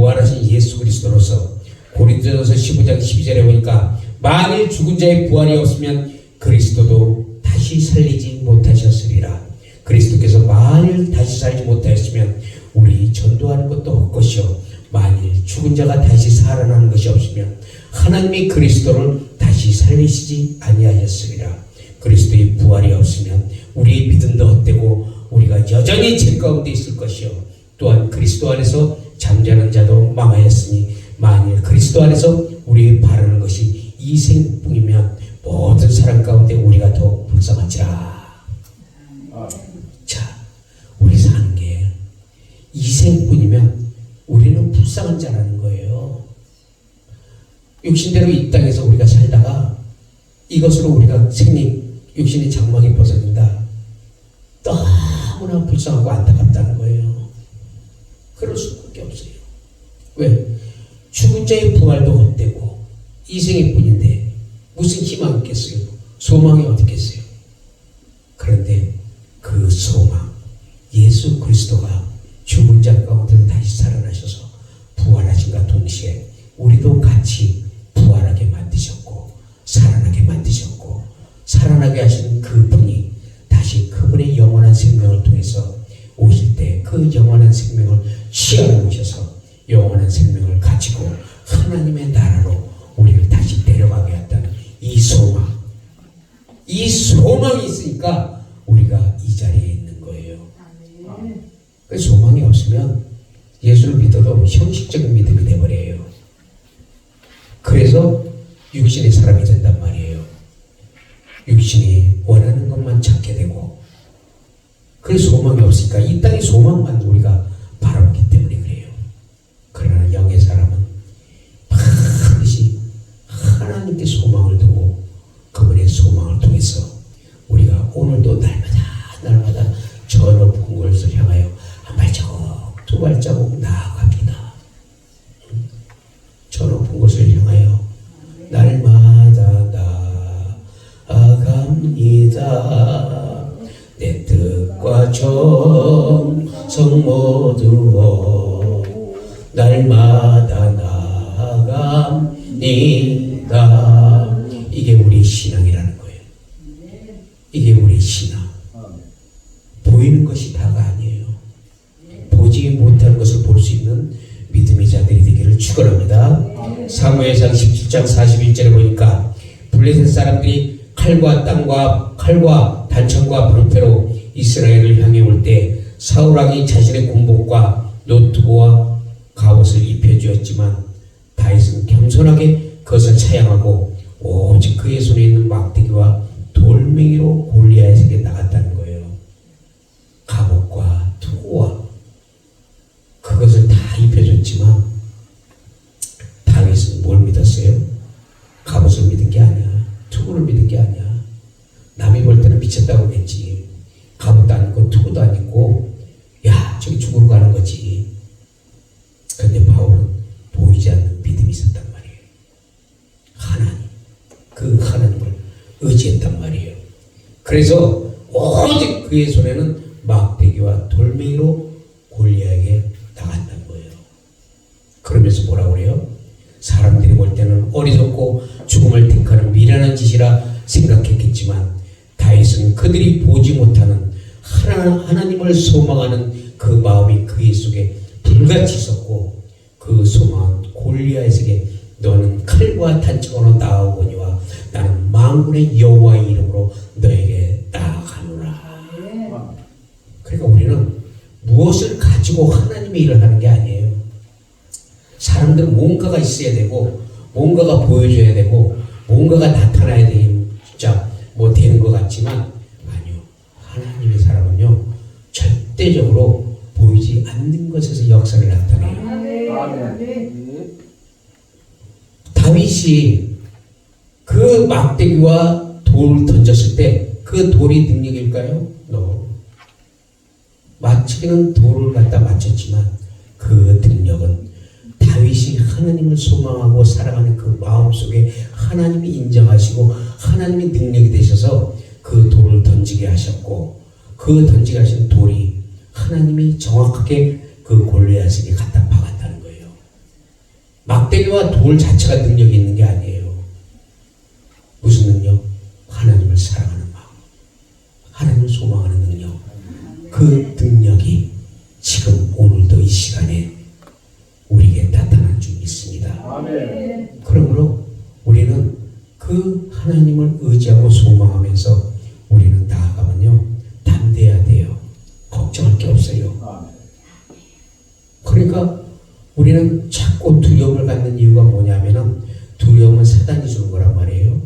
부활하신 예수 그리스도로서 고린도전서 15장 12절에 보니까 만일 죽은 자의 부활이 없으면 그리스도도 다시 살리지 못하셨으리라. 그리스도께서 만일 다시 살지 못하였으면 우리 전도하는 것도 헛것이요 만일 죽은 자가 다시 살아나는 것이 없으면 하나님이 그리스도를 다시 살리시지 아니하셨으리라. 그리스도의 부활이 없으면 우리의 믿음도 헛되고 우리가 여전히 죄 가운데 있을 것이요 또한 그리스도 안에서 잠자는 자도 망하였으니 만일 그리스도 안에서 우리의 바라는 것이 이 생뿐이면 모든 사람 가운데 우리가 더 불쌍한지라. 자, 우리 사는 게 이 생뿐이면 우리는 불쌍한 자라는 거예요. 육신대로 이 땅에서 우리가 살다가 이것으로 우리가 육신의 장막이 벗어진다. 너무나 불쌍하고 안타깝다는 거예요. 그럴 수밖에 없어요. 왜? 죽은 자의 부활도 헛되고 이생일 뿐인데 무슨 희망이 있겠어요? 소망이 어디 있겠어요? 그런데 그 소망, 예수 그리스도가 죽은 자 가운데 다시 살아나셔서 부활하신과 동시에 우리도 같이 부활하게 만드셨고 살아나게 만드셨고 살아나게 하신 그분이 다시 그분의 영원한 생명을 통해서 오실 때 그 영원한 생명을 취하러 오셔서 영원한 생명을 가지고 하나님의 나라로 우리를 다시 데려가게 했다는 이 소망, 이 소망이 있으니까 우리가 이 자리에 있는 거예요. 그 소망이 없으면 예수를 믿어도 형식적인 믿음이 되어버려요. 그래서 육신의 사람이 된단 말이에요. 육신이 원하는 것만 찾게 되고 그 소망이 없으니까 이 땅의 소망만 우리가 바라보기 때문에 그래요. 그러나 영의 사람은 반드시 하나님께 소망을 두고 그분의 소망을 통해서 우리가 오늘도 날마다 저 높은 곳을 향하여 한 발자국 두 발자국 나아갑니다. 저 높은 곳을 향하여 날마다 나아갑니다. 내 뜻과 정성 모두 날마다 나아갑니다. 이게 우리 신앙이라는 거예요. 이게 우리 신앙. 보이는 것이 다가 아니에요. 보지 못하는 것을 볼 수 있는 믿음의 자들이 되기를 축원합니다. 사무엘상 17장 41절에 보니까 블레셋 사람들이 칼과 단창과 방패로 이스라엘을 향해 올 때 사울 왕이 자신의 군복과 노트보와 갑옷을 입혀주었지만 다윗은 겸손하게 그것을 차양하고 오직 그의 손에 있는 막대기와 돌멩이로 골리앗에게 나갔다는 거예요. 갑옷과 투구와 그것을 다 입혀줬지만 다윗은 뭘 믿었어요? 갑옷을 믿은 게 아니야. 투구를 믿은 게 아니야. 남이 볼 때는 미쳤다고 했지. 갑옷도 아니고 투구도 아니고 야 저기 죽으러 가는 거지. 근데 바울은 보이지 않는 믿음이 있었단 말이에요. 하나님, 그 하나님을 의지했단 말이에요. 그래서 오직 그의 손에는 막대기와 돌멩이로 골리앗에게 나간다는 거예요. 그러면서 뭐라고 그래요? 사람들이 볼 때는 어리석고 죽음을 택하는 미련한 짓이라 생각했겠지만 다윗은 그들이 보지 못하는 하나님을 소망하는 그 마음이 그의 속에 불같이 있었고 그 소망은 골리앗에게 너는 칼과 단창으로 나아오거니와 나는 만군의 여호와의 이름으로 너에게 나아가노라. 그러니까 우리는 무엇을 가지고 하나님의 일을 하는 게 아니에요. 사람들은 뭔가가 있어야 되고 뭔가가 보여줘야 되고 뭔가가 나타나야 진짜 뭐 되는 것 같지만 아니요. 하나님의 사람은요 절대적으로 보이지 않는 것에서 역사를 나타내요. 다윗이 그 막대기와 돌을 던졌을 때 그 돌이 능력일까요? No. 맞추기는 돌을 갖다 맞췄지만 그 능력은 다윗이 하나님을 소망하고 살아가는 그 마음속에 하나님이 인정하시고 하나님이 능력이 되셔서 그 돌을 던지게 하셨고 그 던지게 하신 돌이 하나님이 정확하게 그 골리앗에게 갖다 박았다는 거예요. 막대기와 돌 자체가 능력이 있는 게 아니에요. 무슨 능력? 하나님을 사랑하는 마음, 하나님을 소망하는 능력. 그 능력이 지금 오늘도 이 시간에 우리에게 나타난 줄 믿습니다. 아멘. 그러므로 우리는 그 하나님을 의지하고 소망하면서 우리는 나아가면요, 담대해야 돼요. 걱정할 게 없어요. 아멘. 그러니까 우리는 자꾸 두려움을 갖는 이유가 뭐냐면은, 두려움은 사단이 주는 거란 말이에요.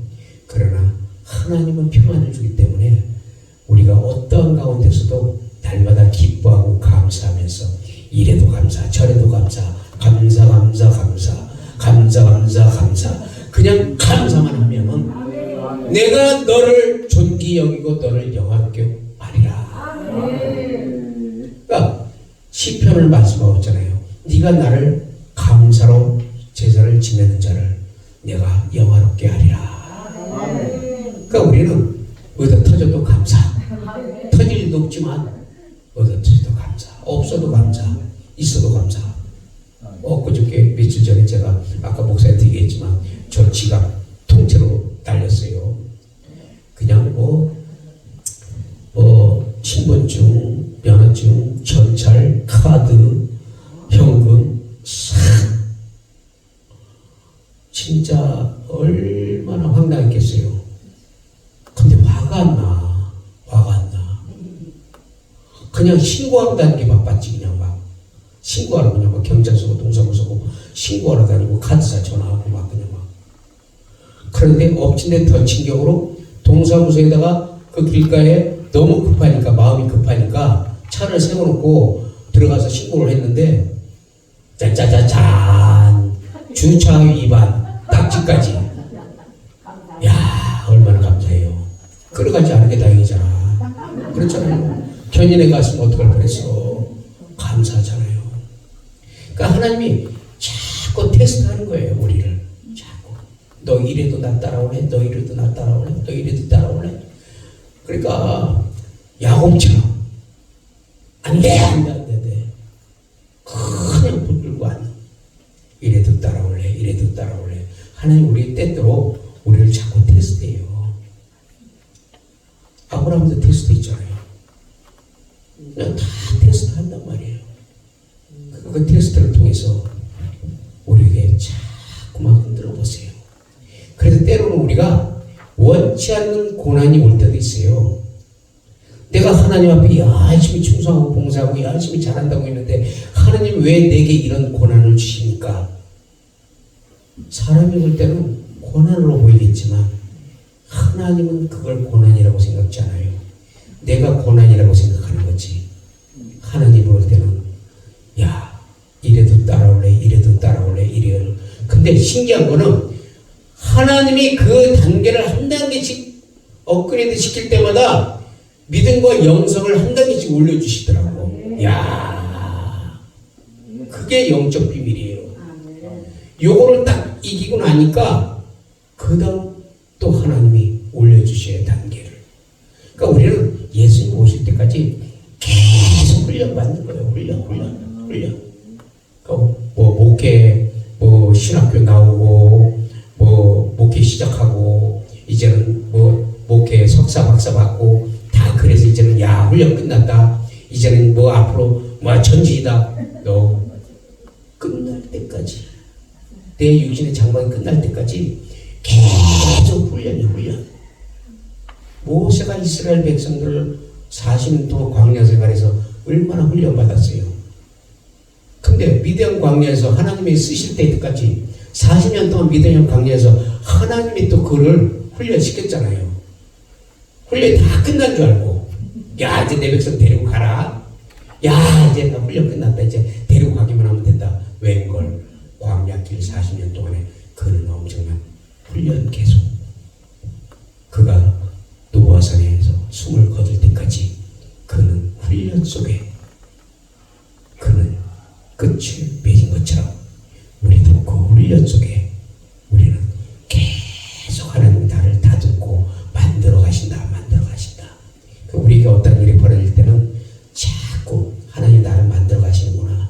그러나 하나님은 평안을 주기 때문에 우리가 어떠한 가운데서도 날마다 기뻐하고 감사하면서, 이래도 감사, 저래도 감사, 감사, 감사, 감사, 감사, 감사, 감사, 그냥 감사만 하면은 아멘. 내가 너를 존귀 여기고 너를 영화롭게 하리라. 아멘. 그러니까 시편을 말씀하고 있잖아요. 네가 나를 감사로 제사를 지내는 자를 내가 영화롭게 하리라. 아멘. 그러니까 우리는 어디다 터져도 감사, 터질 일도 없지만 어디다 터져도 감사, 없어도 감사, 있어도 감사. 엊그저께 며칠 전에 제가 아까 목사한테 얘기했지만 저 지갑 통째로 날렸어요. 그냥 신분증, 면허증, 전철, 카드, 현금 싹. 진짜 얼마나 황당했겠어요. 근데 화가 안 나. 화가 안 나. 그냥 신고하러 다니기 바빴지. 그냥 막 신고하러 그냥 막 경찰서고 동사무소고 신고하러 다니고 카드사 전화하고 막 그냥 막. 그런데 엎친 데 던친 격으로 동사무소에다가 그 길가에 너무 급하니까, 마음이 급하니까 차를 세워놓고 들어가서 신고를 했는데, 짜자자잔, 주차 위반 딱지까지. 야, 얼마나 감사해요. 끌어가지 않은 게 다행이잖아. 그렇잖아요. 견인에 갔으면 어떡할 뻔했어. 감사하잖아요. 그러니까 하나님이 자꾸 테스트하는 거예요, 우리를. 자꾸. 너 이래도 나 따라오네, 너 이래도 나 따라오네, 너 이래도 따라오네. 그러니까 야곱처럼 안 돼, 안 돼, 안 돼, 안 돼. 그냥 붙들고 안 돼. 이래도 따라올래, 이래도 따라올래. 하나님 우리 때때로 우리를 자꾸 테스트해요. 아브라함도 테스트 있잖아요. 그냥 다 테스트 한단 말이에요. 그 테스트를 통해서 우리에게 자꾸만 흔들어 보세요. 그래서 때로는 우리가 원치 않는 고난이 올 때도 있어요. 내가 하나님 앞에 열심히 충성하고 봉사하고 열심히 잘한다고 했는데 하나님 왜 내게 이런 고난을 주십니까? 사람이 볼 때는 고난으로 보이겠지만 하나님은 그걸 고난이라고 생각지 않아요. 내가 고난이라고 생각하는 거지. 하나님 볼 때는 야, 이래도 따라올래, 이래도 따라올래, 이래요. 근데 신기한 거는 하나님이 그 단계를 한 단계씩 업그레이드 시킬 때마다 믿음과 영성을 한 단계씩 올려주시더라고. 야, 그게 영적 비밀이에요. 요거를 딱 이기고 나니까 그 다음 또 하나님이 올려주셔야 단계를. 그러니까 우리는 예수님 오실 때까지 계속 훈련받는 거예요. 훈련. 그러니까 목회, 신학교 나오고, 목회 시작하고, 이제는 목회 석사, 박사 받고, 다 그래서 이제는 훈련 끝났다. 이제는 앞으로 전지이다. 너 끝날 때까지, 내 육신의 장막이 끝날 때까지 계속 훈련. 모세가 이스라엘 백성들을 40년 동안 광야 생활에서 얼마나 훈련받았어요. 근데 미디안 광야에서 하나님이 쓰실 때까지 40년 동안 미디안 광야에서 하나님이 또 그를 훈련시켰잖아요. 훈련이 다 끝난 줄 알고, 야, 이제 내 백성 데리고 가라. 야, 이제 나 훈련 끝났다. 이제 데리고 가기만 하면 된다. 웬걸? 광야길 40년 동안에 그는 엄청난 훈련 계속. 그가 노아산에서 숨을 거둘 때까지 그는 훈련 속에, 그는 끝을 맺은 것처럼 우리도 그 훈련 속에 우리는 계속 하나님 나를 다듬고 만들어 가신다. 우리가 어떤 일이 벌어질 때는 자꾸 하나님 나를 만들어 가시는구나.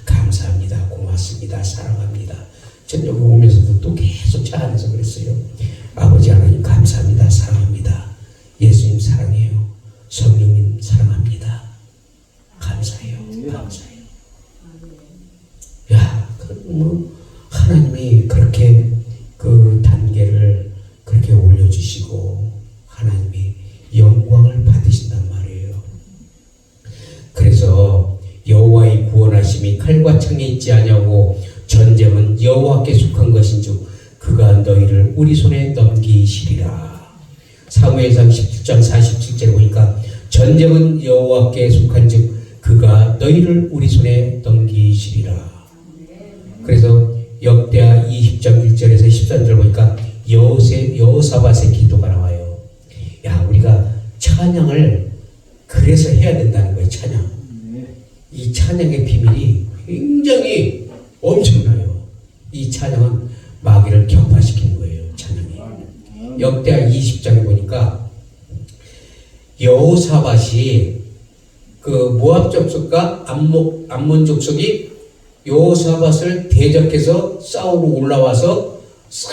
감사합니다. 고맙습니다. 하셨어요. 아버지 하나님 감사합니다. 사랑합니다. 예수님 사랑해요. 성령님 사랑합니다. 감사해요. 감사해요. 야, 하나님이 그렇게 그 단계를 그렇게 올려주시고 하나님이 영광을 받으신단 말이에요. 그래서 여호와의 구원하심이 칼과 창에 있지 아니하고 전쟁은 여호와께 속한 것인즉 그가 너희를 우리 손에 넘기시리라. 사무엘상 17장 47절에 보니까 전쟁은 여호와께 속한즉 그가 너희를 우리 손에 넘기시리라. 그래서 역대하 20장 1절에서 13절 보니까 여호사밧의 기도가 나와요. 야, 우리가 찬양을 그래서 해야 된다는 거예요. 찬양. 이 찬양의 비밀이 굉장히 엄청나요. 이 찬양은 마귀를 격파시키는 거예요. 찬양이. 역대하 20장에 보니까 여호사밧이 그 모압 족속과 암몬 족속이 여호사밧을 대적해서 싸우고 올라와서 싹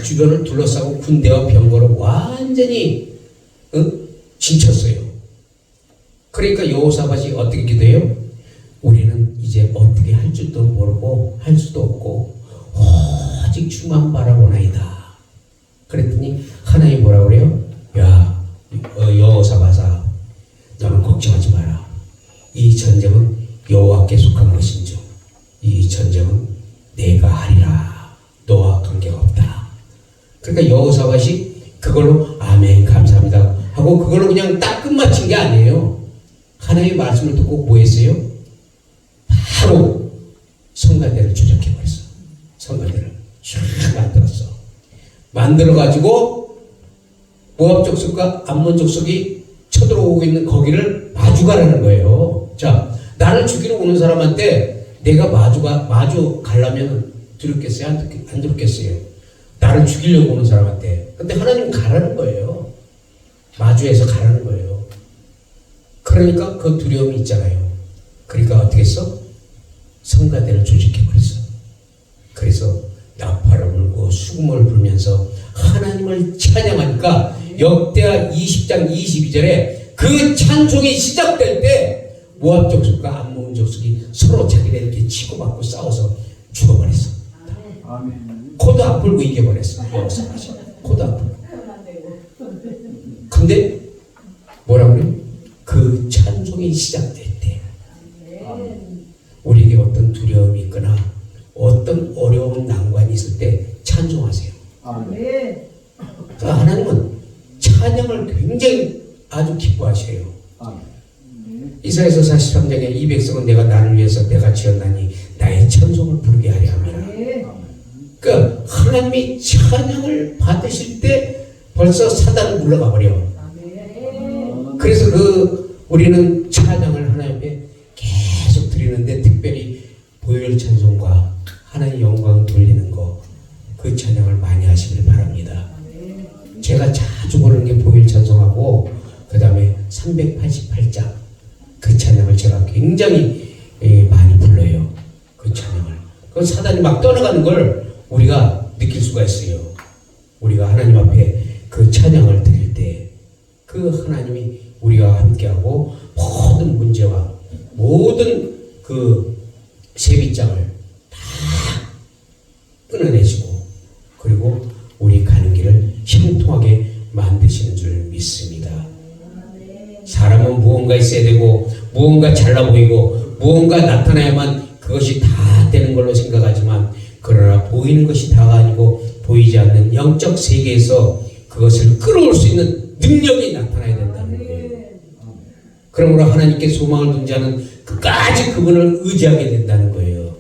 주변을 둘러싸고 군대와 병거를 완전히 진쳤어요. 그러니까 여호사밧이 어떻게 기도해요? 우리는 이제 어떻게 할 줄도 모르고 할 수도 없고 오직 주만 바라보나이다. 그랬더니 하나님 뭐라 그래요? 야, 여호사밧아, 너는 걱정하지 마라. 이 전쟁은 여호와께 속한 것인즉 이 전쟁은 내가 하리라. 너와 관계가 없다. 그러니까 여호사밧이 그걸로 아멘 감사합니다 하고 그걸로 그냥 딱 끝마친 게 아니에요. 하나님의 말씀을 듣고 뭐 했어요? 바로 성가대를 조작해버렸어. 성가대를 쫙 만들었어. 만들어가지고 모압 족속과 암몬 족속이 쳐들어오고 있는 거기를 마주가라는 거예요. 자, 나를 죽이러 오는 사람한테 내가 마주 가려면 두렵겠어요? 안 두렵겠어요? 나를 죽이려고 오는 사람한테. 근데 하나님은 가라는 거예요. 마주해서 가라는 거예요. 그러니까 그 두려움이 있잖아요. 그러니까 어떻게 했어? 성가대를 조직해버렸어. 그래서 나팔을 불고 수금을 불면서 하나님을 찬양하니까 역대하 20장 22절에 그 찬송이 시작될 때 모압 족속과 암몬 족속이 서로 자기네 이렇게 치고받고 싸워서 죽어버렸어. 아멘. 코도 안 풀고 이겨버렸어. 여호사밧이 코도 안 풀고. 근데 뭐라 그래? 그 찬송이 시작될 때 우리에게 어떤 두려움이 있거나 어떤 어려운 난관이 있을 때 찬송하세요. 아멘. 하나님은 찬양을 굉장히 아주 기뻐하셔요. 아멘. 이사야서 43장에 이 백성은 내가 나를 위해서 내가 지었나니 나의 찬송을 부르게 하려 함이라. 그러니까 하나님이 찬양을 받으실 때 벌써 사단은 물러가 버려. 그래서 우리는 찬양을 하나님께 계속 드리는데 특별히 보혈 찬송과 하나님의 영광 돌리는 거, 그 찬양을 많이 하시길 바랍니다. 제가 자주 부르는 게 보혈 찬송하고 그 다음에 388장 그 찬양을 제가 굉장히 많이 불러요. 그 찬양을. 그 사단이 막 떠나가는 걸 우리가 느낄 수가 있어요. 우리가 하나님 앞에 그 찬양을 드릴 때 그 하나님이 우리와 함께하고 모든 문제와 모든 그 세빗장을 다 끊어내시고 그리고 우리 가는 길을 형통하게 만드시는 줄 믿습니다. 사람은 무언가 있어야 되고 무언가 잘나 보이고 무언가 나타나야만 그것이 다 되는 걸로 생각하지만 그러나 보이는 것이 다가 아니고 보이지 않는 영적 세계에서 그것을 끌어올 수 있는 능력이 나타나야 된다는 거예요. 그러므로 하나님께 소망을 둔 자는 끝까지 그분을 의지하게 된다는 거예요.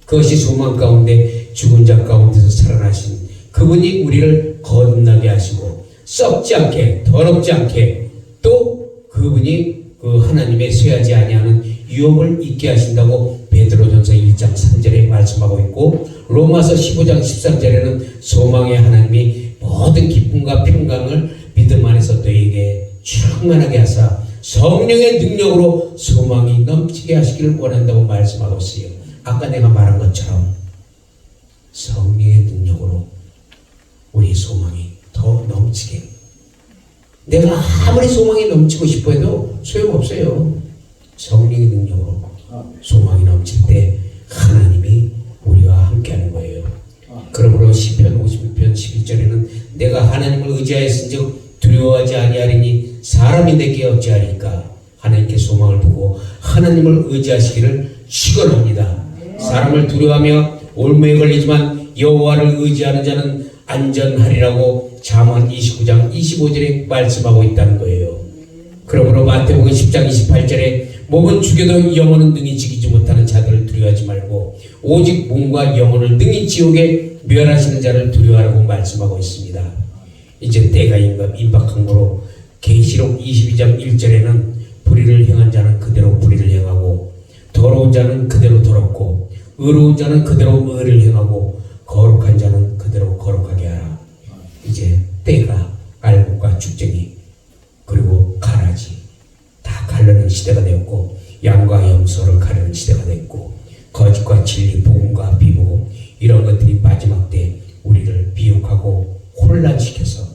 그것이 소망 가운데 죽은 자 가운데서 살아나신 그분이 우리를 거듭나게 하시고 썩지 않게 더럽지 않게 또 그분이 그 하나님의 쇠하지 아니하는 유업을 잊게 하신다고 베드로전서 1장 3절에 말씀하고 있고 로마서 15장 13절에는 소망의 하나님이 모든 기쁨과 평강을 믿음 안에서 너희에게 충만하게 하사 성령의 능력으로 소망이 넘치게 하시기를 원한다고 말씀하고 있어요. 아까 내가 말한 것처럼 성령의 능력으로 우리 소망이 더 넘치게. 내가 아무리 소망이 넘치고 싶어 해도 소용없어요. 성령의 능력으로 소망이 넘칠 때 하나님이 우리와 함께하는 거예요. 그러므로 시편 56편 12절에는 내가 하나님을 의지하였은즉 두려워하지 아니하리니 사람이 내게 어찌하리까. 하나님께 소망을 두고 하나님을 의지하시기를 축원합니다. 사람을 두려워하며 올무에 걸리지만 여호와를 의지하는 자는 안전하리라고 잠언 29장 25절에 말씀하고 있다는 거예요. 그러므로 마태복음 10장 28절에 몸은 죽여도 영혼은 능히 지키지 못하는 자들을 두려워하지 말고 오직 몸과 영혼을 능히 지옥에 멸하시는 자를 두려워하라고 말씀하고 있습니다. 이제 때가 임박한 거로 계시록 22장 1절에는 불의를 행한 자는 그대로 불의를 행하고 더러운 자는 그대로 더럽고 의로운 자는 그대로 의를 행하고 거룩한 자는 그대로 거룩하게 하라. 이제 때가 알곡과 죽쟁이 그리고 가라지 다 가르는 시대가 되었고 양과 염소를 가르는 시대가 됐고 거짓과 진리, 복음과 비복음 이런 것들이 마지막 때 우리를 미혹하고 혼란시켜서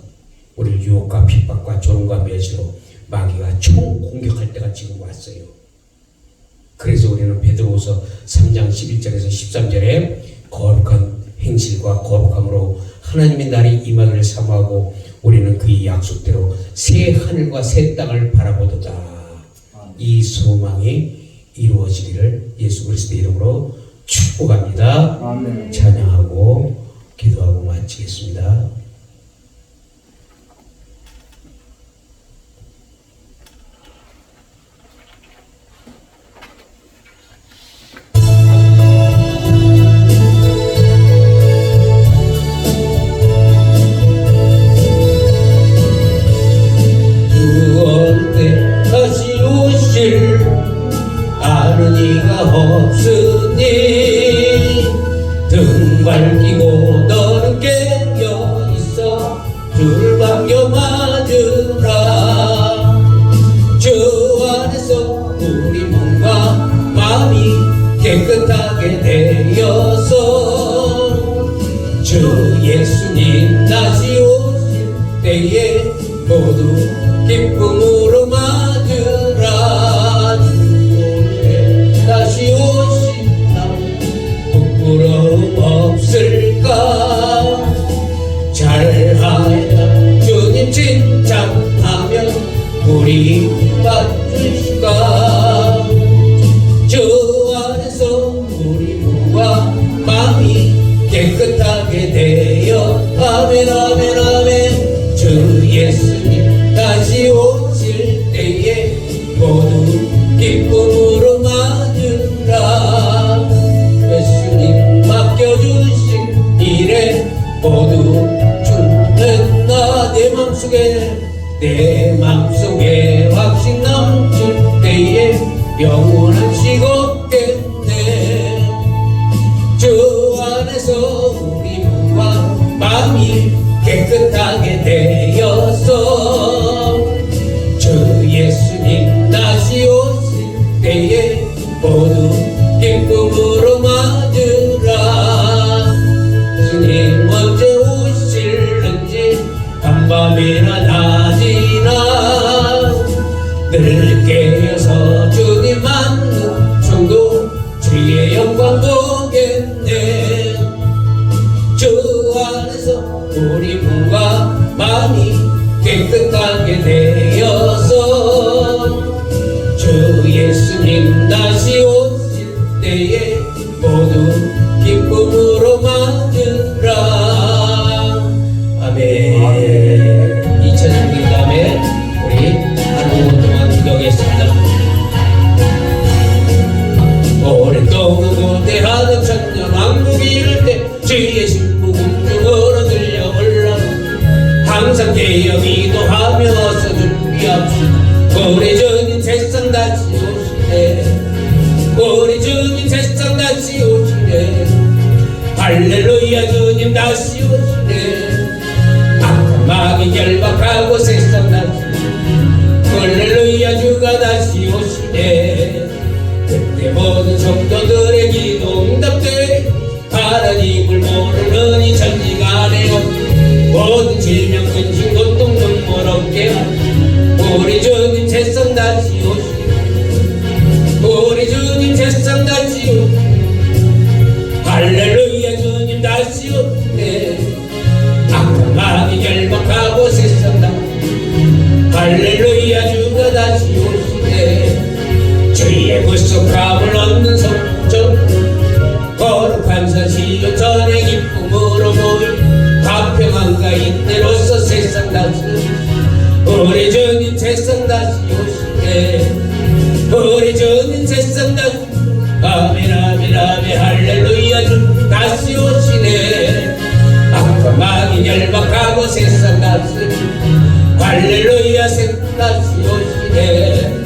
우리를 유혹과 핍박과 조롱과 멸시로 마귀가 총 공격할 때가 지금 왔어요. 그래서 우리는 베드로후서 3장 11절에서 13절에 거룩한 행실과 거룩함으로 하나님의 날이 임하기를 사모하고 우리는 그의 약속대로 새 하늘과 새 땅을 바라보도다. 이 소망이 이루어지기를 예수 그리스도의 이름으로 축복합니다. 아멘. 찬양하고 기도하고 마치겠습니다. 아는 이가 없으니 등 밝히고 너는 깨어 있어 주를 반겨 맞으라. 주 안에서 우리 몸과 마음이 깨끗하게 되어서 주 예수님 다시 오실 때에 모두 기쁨으로 맞으라. 다시 오신다 부끄러움 없을까. 잘하였다 주님 칭찬하면 우리 받으실까. 주 안에서 우리 몸과 마음이 깨끗하게 되어 아멘 아멘 아멘. 주 예수님 다시 오실 때에 모두 기쁨으로 맞으라. 예수님 맡겨주신 일에 모두 주는 나 내 맘속에 확신 넘칠 때에 영원한 시겁겠네. 주 안에서 우리 몸과 마음이 깨끗하게 되어서 주 예수님 다시 오실 때에 모두 기쁨으로 맞으라. 주님 언제 오실는지 한밤이나 낮이나 늘 깨어서 주님 만나 성도 주의 영광 보겠네. 주 안에서 우리 몸과 마음이 깨끗하게 되어서 주 예수님 다시 오실 때에 모두 기쁨으로 맞으라. 아멘. 2000년 다음에 우리 한 5분 동안 기도하겠습니다. 오랫동안 고대하던 천년 왕국이 이를 때 주의 신부 궁중으로 들려 올라오. 항상 개혁이도 하며 어서 준비합시다. 우리 주님 세상 다시 오시네. 우리 주님 세상 다시 오시네. 할렐루야 주님 다시 오시네. 악한 마귀 결박하고 세상 다시 할렐루야 주가 다시 오시네. 그때 모든 성도들의 기도 응답돼 하나님을 모르는 이 천지가 되어 구속함을 얻는 성전 거룩한 사시요 전의 기쁨으로 모인 화평한가 인내로서 세상 다스리 우리 주님 세상 다시 오시네 우리 주님 세상 다시 아멘 아멘 아멘 할렐루야 주 다시 오시네 악과 마귀 열박하고 세상 다스리 할렐루야 세상 다시 오시네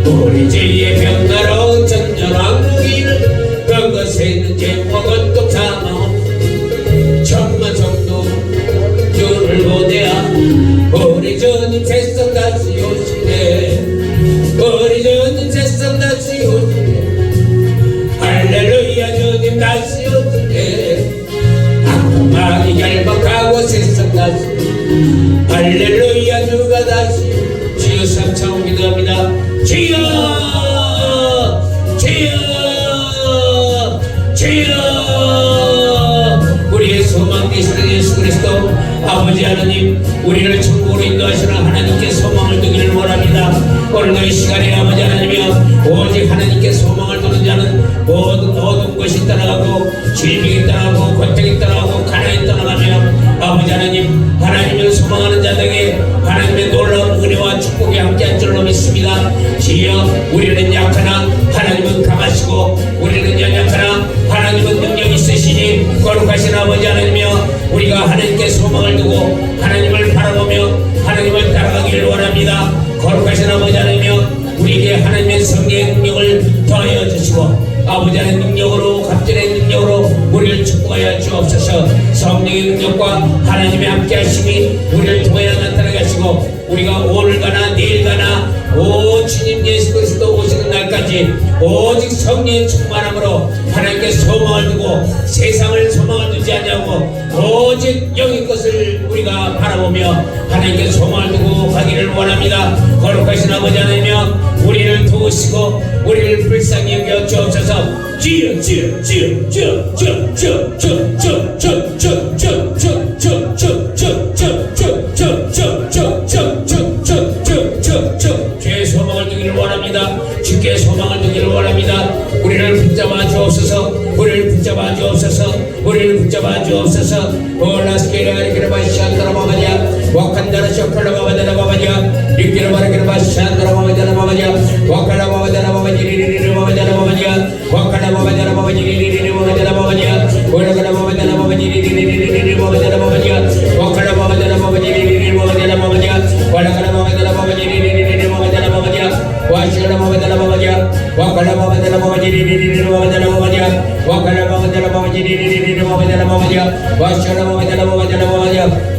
우리 주의 평화로운 전전왕국이를 그것에는 죄와 것도 사망 천만 정도 주를 보내야 우리 주님 세상 다시 오시네 우리 주님 세상 다시 오시네 할렐루야 주님 다시 오시네 악마이 열박하고 세상 다시 할렐루야 주가 다시 주여 삼창 기도합니다 주여 주여 주여 우리의 소망 되시는 예수 그리스도 아버지 하나님 우리를 천국으로 인도하시는 하나님께 소망을 두기를 원합니다. 오늘 이 시간에 아버지 하나님이여 오직 하나님께 소망을 두는 자는 모든 것이 떠나가고 질병이 떠나가고 고통이 떠나가고 가난이 떠나가며 아버지 하나님 하나님을 소망하는 자들에게 하나님의 놀라운 은혜와 축복이 함께한 줄로 믿습니다. 주여 우리는 약하나 하나님은 강하시고 우리는 연약하나 하나님은 능력 있으시니 거룩하신 아버지 하나님이여 우리가 하나님께 소망을 두고 하나님을 바라보며 하나님을 따라가기를 원합니다. 거룩하신 아버지 하나님이여 우리에게 하나님의 성령의 능력을 더하여 주시고 아버지 하나님 능력으로 갑절의 능력으로 우리를 축복하여 주옵소서. 성령의 능력과 하나님의 함께 하심이 우리를 통하여 나타나게 하시고 우리가 오늘 가나 내일 가나 오 주님 예수 그리스도 오시는 날까지 오직 성령의 충만함으로 하나님께 소망을 두고 세상을 소망을 두지 않냐고 오직 영의 것을 우리가 바라보며 하나님께 소망을 두고 가기를 원합니다. 거룩하신 아버지 하나님이여 우리를 도우시고 우리를 불쌍히 여겨 주옵소서. 주여 주여 주여 주여 주여 주여 주여 주여 주여 주여 주여 주여 주여 주의 소망을 두기를 원합니다. 주께 소망을 두기를 원합니다. 우리를 붙잡아 주옵소서. 우리를 붙잡아 주옵소서. 우리를 붙잡아 주옵소서. 올라스케라리케라 바시안드라 바바냐 와칸다라 쇼칼라 바바다라 바바냐 리케라 바라케라 바시안드라 바바다라 바바냐 와칼라 바바다라 바바지리리리 바바다라 바바냐 와칼라 바바다라 바바지리리리 바바다라 바바냐 올라가라 바바다라 바바지리리리 바바다라 바바냐 와칼라 바바다라 바바지리리리 바바다라 바바냐 올라가라 바바다라 바바지리리리 바바다라 바바냐 와시라 바바다라 바바냐 와칼라 바바다라 바바지리리리 바바다라 바바냐 와칼라 바바다라 바바지리리리 바바다라 바바냐 와시라 바바다라 바바다라 바바냐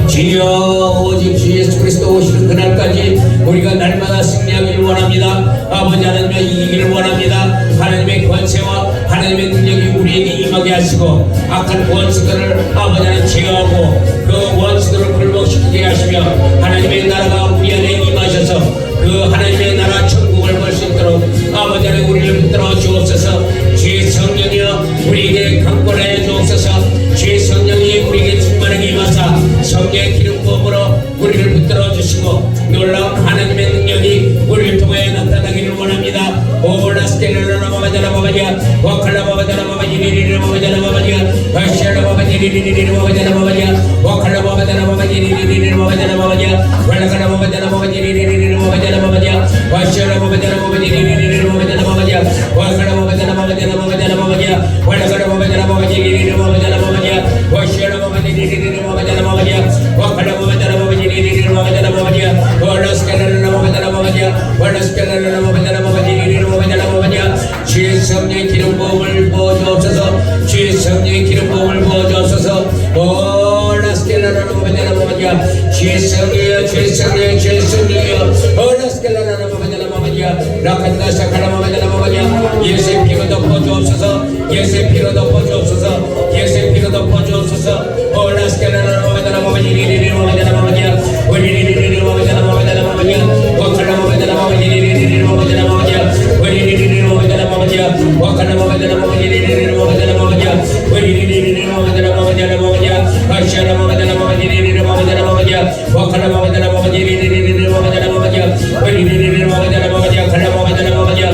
주여 오직 주 예수 그리스도 오시는 그날까지 우리가 날마다 승리하기를 원합니다. 아버지 하나님의 이기기를 원합니다. 하나님의 권세와 하나님의 능력이 우리에게 임하게 하시고 악한 원수들을 아버지 하나님 제어하고 그 원수들을 굴복시키게 하시며 하나님의 나라가 우리 안에 임하셔서 그 하나님의 나라 천국을 볼 수 있도록 아버지 하나님 우리를 붙들어 주옵소서. 주의 성령이여 우리에게 강권하여 주옵소서. 주의 성령이 우리에게 충만하게 임하사 성령의 기름 부음으로 우리를 붙들어 주시고 놀라운 하나님의 능력이 우리를 통해 나타나기를 원합니다. 오라스텔라라 바바자라 바바냐 와칼라 바바자라 바바지리리리 바바자라 바바냐 바시아라 바바지리리리 바바자라 바바냐 와칼라 바바자라 바바지리리리 바바자라 바바냐 왈라칼라 바바자라 바바지리리리 바바자라 바바냐 바시아라 바바자라 바바지리리리 바바자라 바바냐 와칼라 바바자라 바바자라 바바자라 바바냐 왈라칼라 바바자라 바바지리리리 바바자라 바바냐 와시아라 바바지리리리 바바자라 바바냐 와칼라 바바자라 바바지리리리 바바자라 바바냐 올라스텔라라 바바자라 바바냐 올라스텔라라 바바자라 바바지리리리 바바자라 바바냐 주의 성령의 기름 부음을 부어주옵소서. 주의 성령의 기름 부음을 부어주옵소서. 올라스텔라라 바바자라 바바냐 주의 성령이여 주의 성령이여 주의 성령이여 올라스텔라라 바바자라 바바냐 라칸다 사카라 바바자라 바바냐 예수의 피로 덮어주옵소서. 예수의 피로 덮어주옵소서. 예수의 피로 덮어주옵소서. 올라스텔라라 바바자라 바바지리리리 바바자라 바바냐 우리리리리 바바자라 바바자라 바바냐 와칼라 바바자라 바바지리리리 바바자라 바바냐 우리리리리 바바자라 바바냐 와칼라 바바자라 바바지리리리 바바자라 바바냐 우리리리리 바바자라 바바자라 바바냐 아시아라 바바자라 바바지리리리 바바자라 바바냐 와칼라 바바자라 바바지리리리 바바자라 바바냐 우리리리리 바바자라 바바냐 칼라 바바자라 바바냐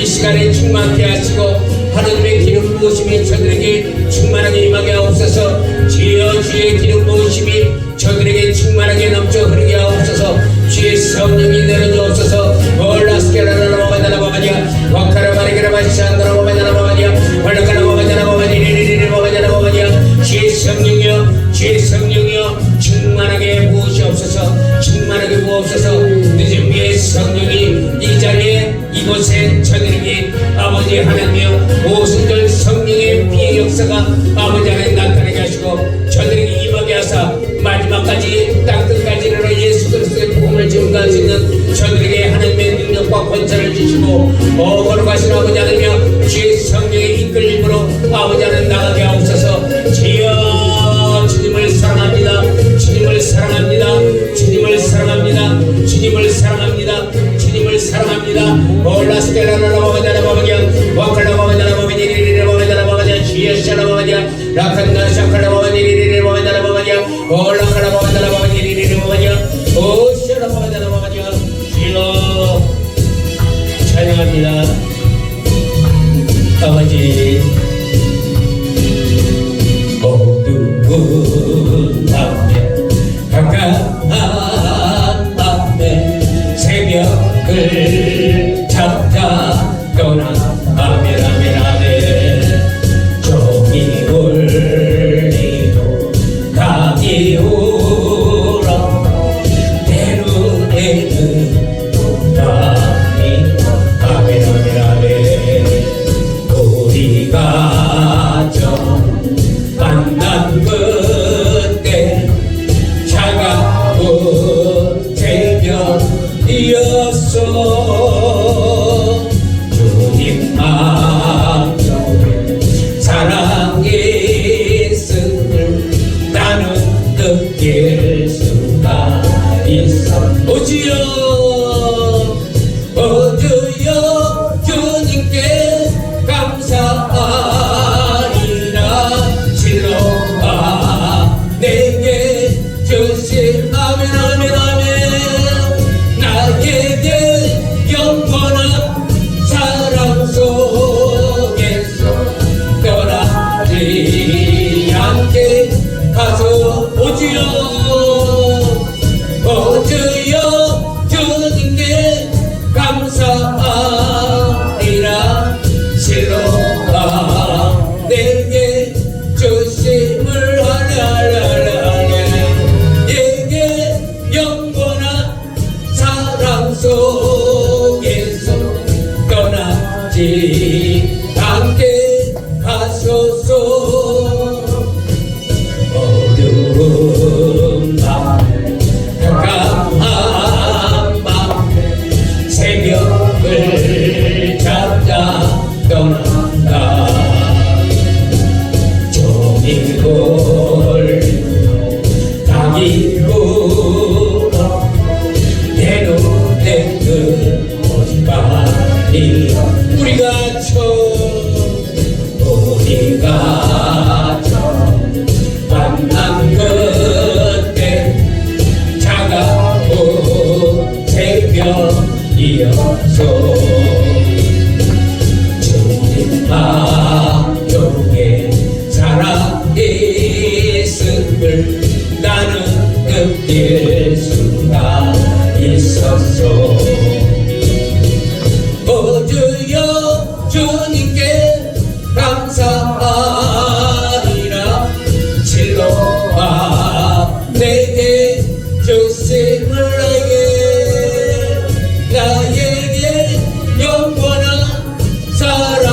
이 시간에 충만케 하시고 하나님의 기름 부으심이 저들에게 충만하게 임하게 하옵소서. 주여 주의 기름 부으심이 저들에게 충만하게 넘쳐 흐르게 하옵소서. 주의 성령이 내려주옵소서. 올라스케라라라바바다라바바디야 와카라바리그라바시안드라바바다라바바디야 올라카라바바다라바바디리리리바바다라바바디야 주의 성령이여 주의 성령이여 충만하게 부으시옵소서. 충만하게 부옵소서. 늦은 비의 성령이 이 자리에 이곳에 저들에게 아버지 하나님이여 오순절 성령의 피의 역사가 아버지 하나님 나타나게 하시고 저들에게 임하게 하사 마지막까지 땅끝까지 이르러 예수 그리스도의 복음을 증거할 수 있는 저들에게 하나님의 능력과 권세를 주시고 거룩하신 아버지 하나님이여 주의 성령의 이끌림으로 아버지 하나님 나가게 하옵소서. 주여 주님을 사랑합니다. 주님을 사랑합니다. 주님을 사랑합니다. 주님을 사랑합니다. 주님을 사랑합니다. 올라스테라라라바바다라바바디야 와칼라바바다라바바디리리리바바다라바바디야 주여샤라바바디야 라칸나샤칼라바바디리리리바바다라바바디야 올라칼라바바다라바바디리리리바바디야 오샤라바바다라바바디야 주여 찬양합니다. 아버지 어두운 밤에 가까운 밤에 새벽을 찾아 떠나 아멘 아멘 아멘 종이 울리고 감이 울어 내 눈에는 밤이 아멘 아멘 아멘 우리가 좀 만난 그때 차가운 새벽이었어. 주님 마음속에 사랑이 있음을 나는 느낄 수가 있어. 오주여 오주여 주님께 감사하리라. 실로와 내게 주신 아멘 아멘 아멘 나에게 영원한 사랑 속에서 떠나지 않게 가서 오주여 오주여 주님께 감사하리라. 실로와 내게 주심을 하라라라라 내게 영원한 사랑 속에서 떠나지 않게 하소서. 어두운 밤 가까운 밤 새벽을 찾아 떠난다. 종이 울리고 감이 울어 내 눈에 그 오직바리 우리가 처음 만난 그때 차가운 새벽이었어. 주님 마음속에 사랑이 있음을 나는 느낄 수가 있었어. 오주여 주님께 감사하리라. 실로와 내게 주심을 나에게 영원한 사랑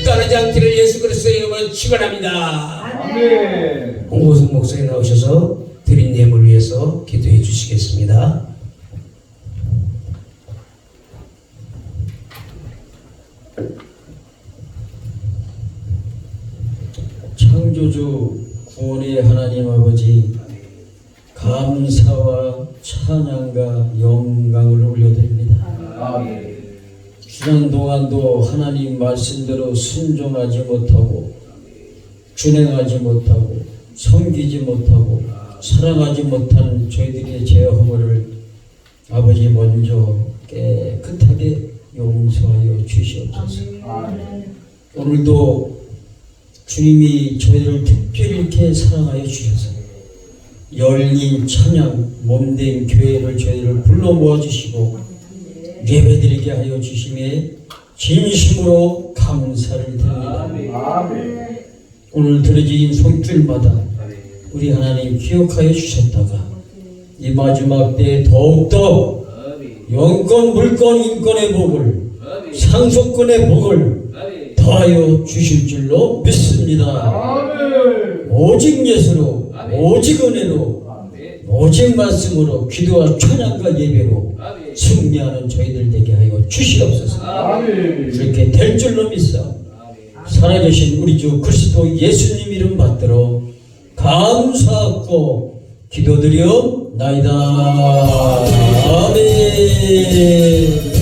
떠나지 않기를 예수 그리스도의 이름으로 축원합니다. 아멘. 홍보석 목사님 나오셔서 드린 예물 위해서 기도해 주시겠습니다. 창조주 구원의 하나님 아버지, 감사와 찬양과 영광을 올려드립니다. 아멘. 주년 동안도 하나님 말씀대로 순종하지 못하고 준행하지 못하고 섬기지 못하고 사랑하지 못한 저희들의 죄 허물을 아버지 먼저 깨끗하게 용서하여 주시옵소서. 아멘. 오늘도 주님이 저희를 특별히 이렇게 사랑하여 주셔서 열린 찬양 몸된 교회를 저희를 불러 모아주시고 예배드리게 하여 주심에 진심으로 감사를 드립니다. 아멘. 오늘 들어진 손길마다 우리 하나님 기억하여 주셨다가 이 마지막 때에 더욱더 영권, 물권, 인권의 복을 상속권의 복을 더하여 주실 줄로 믿습니다. 아멘. 오직 예수로, 오직 은혜로, 오직 말씀으로, 기도와 찬양과 예배로 승리하는 저희들 되게 하여 주시옵소서. 아멘. 그렇게 될 줄로 믿사 살아계신 우리 주 그리스도 예수님 이름 받들어 감사하고 기도드려 나이다. 아멘.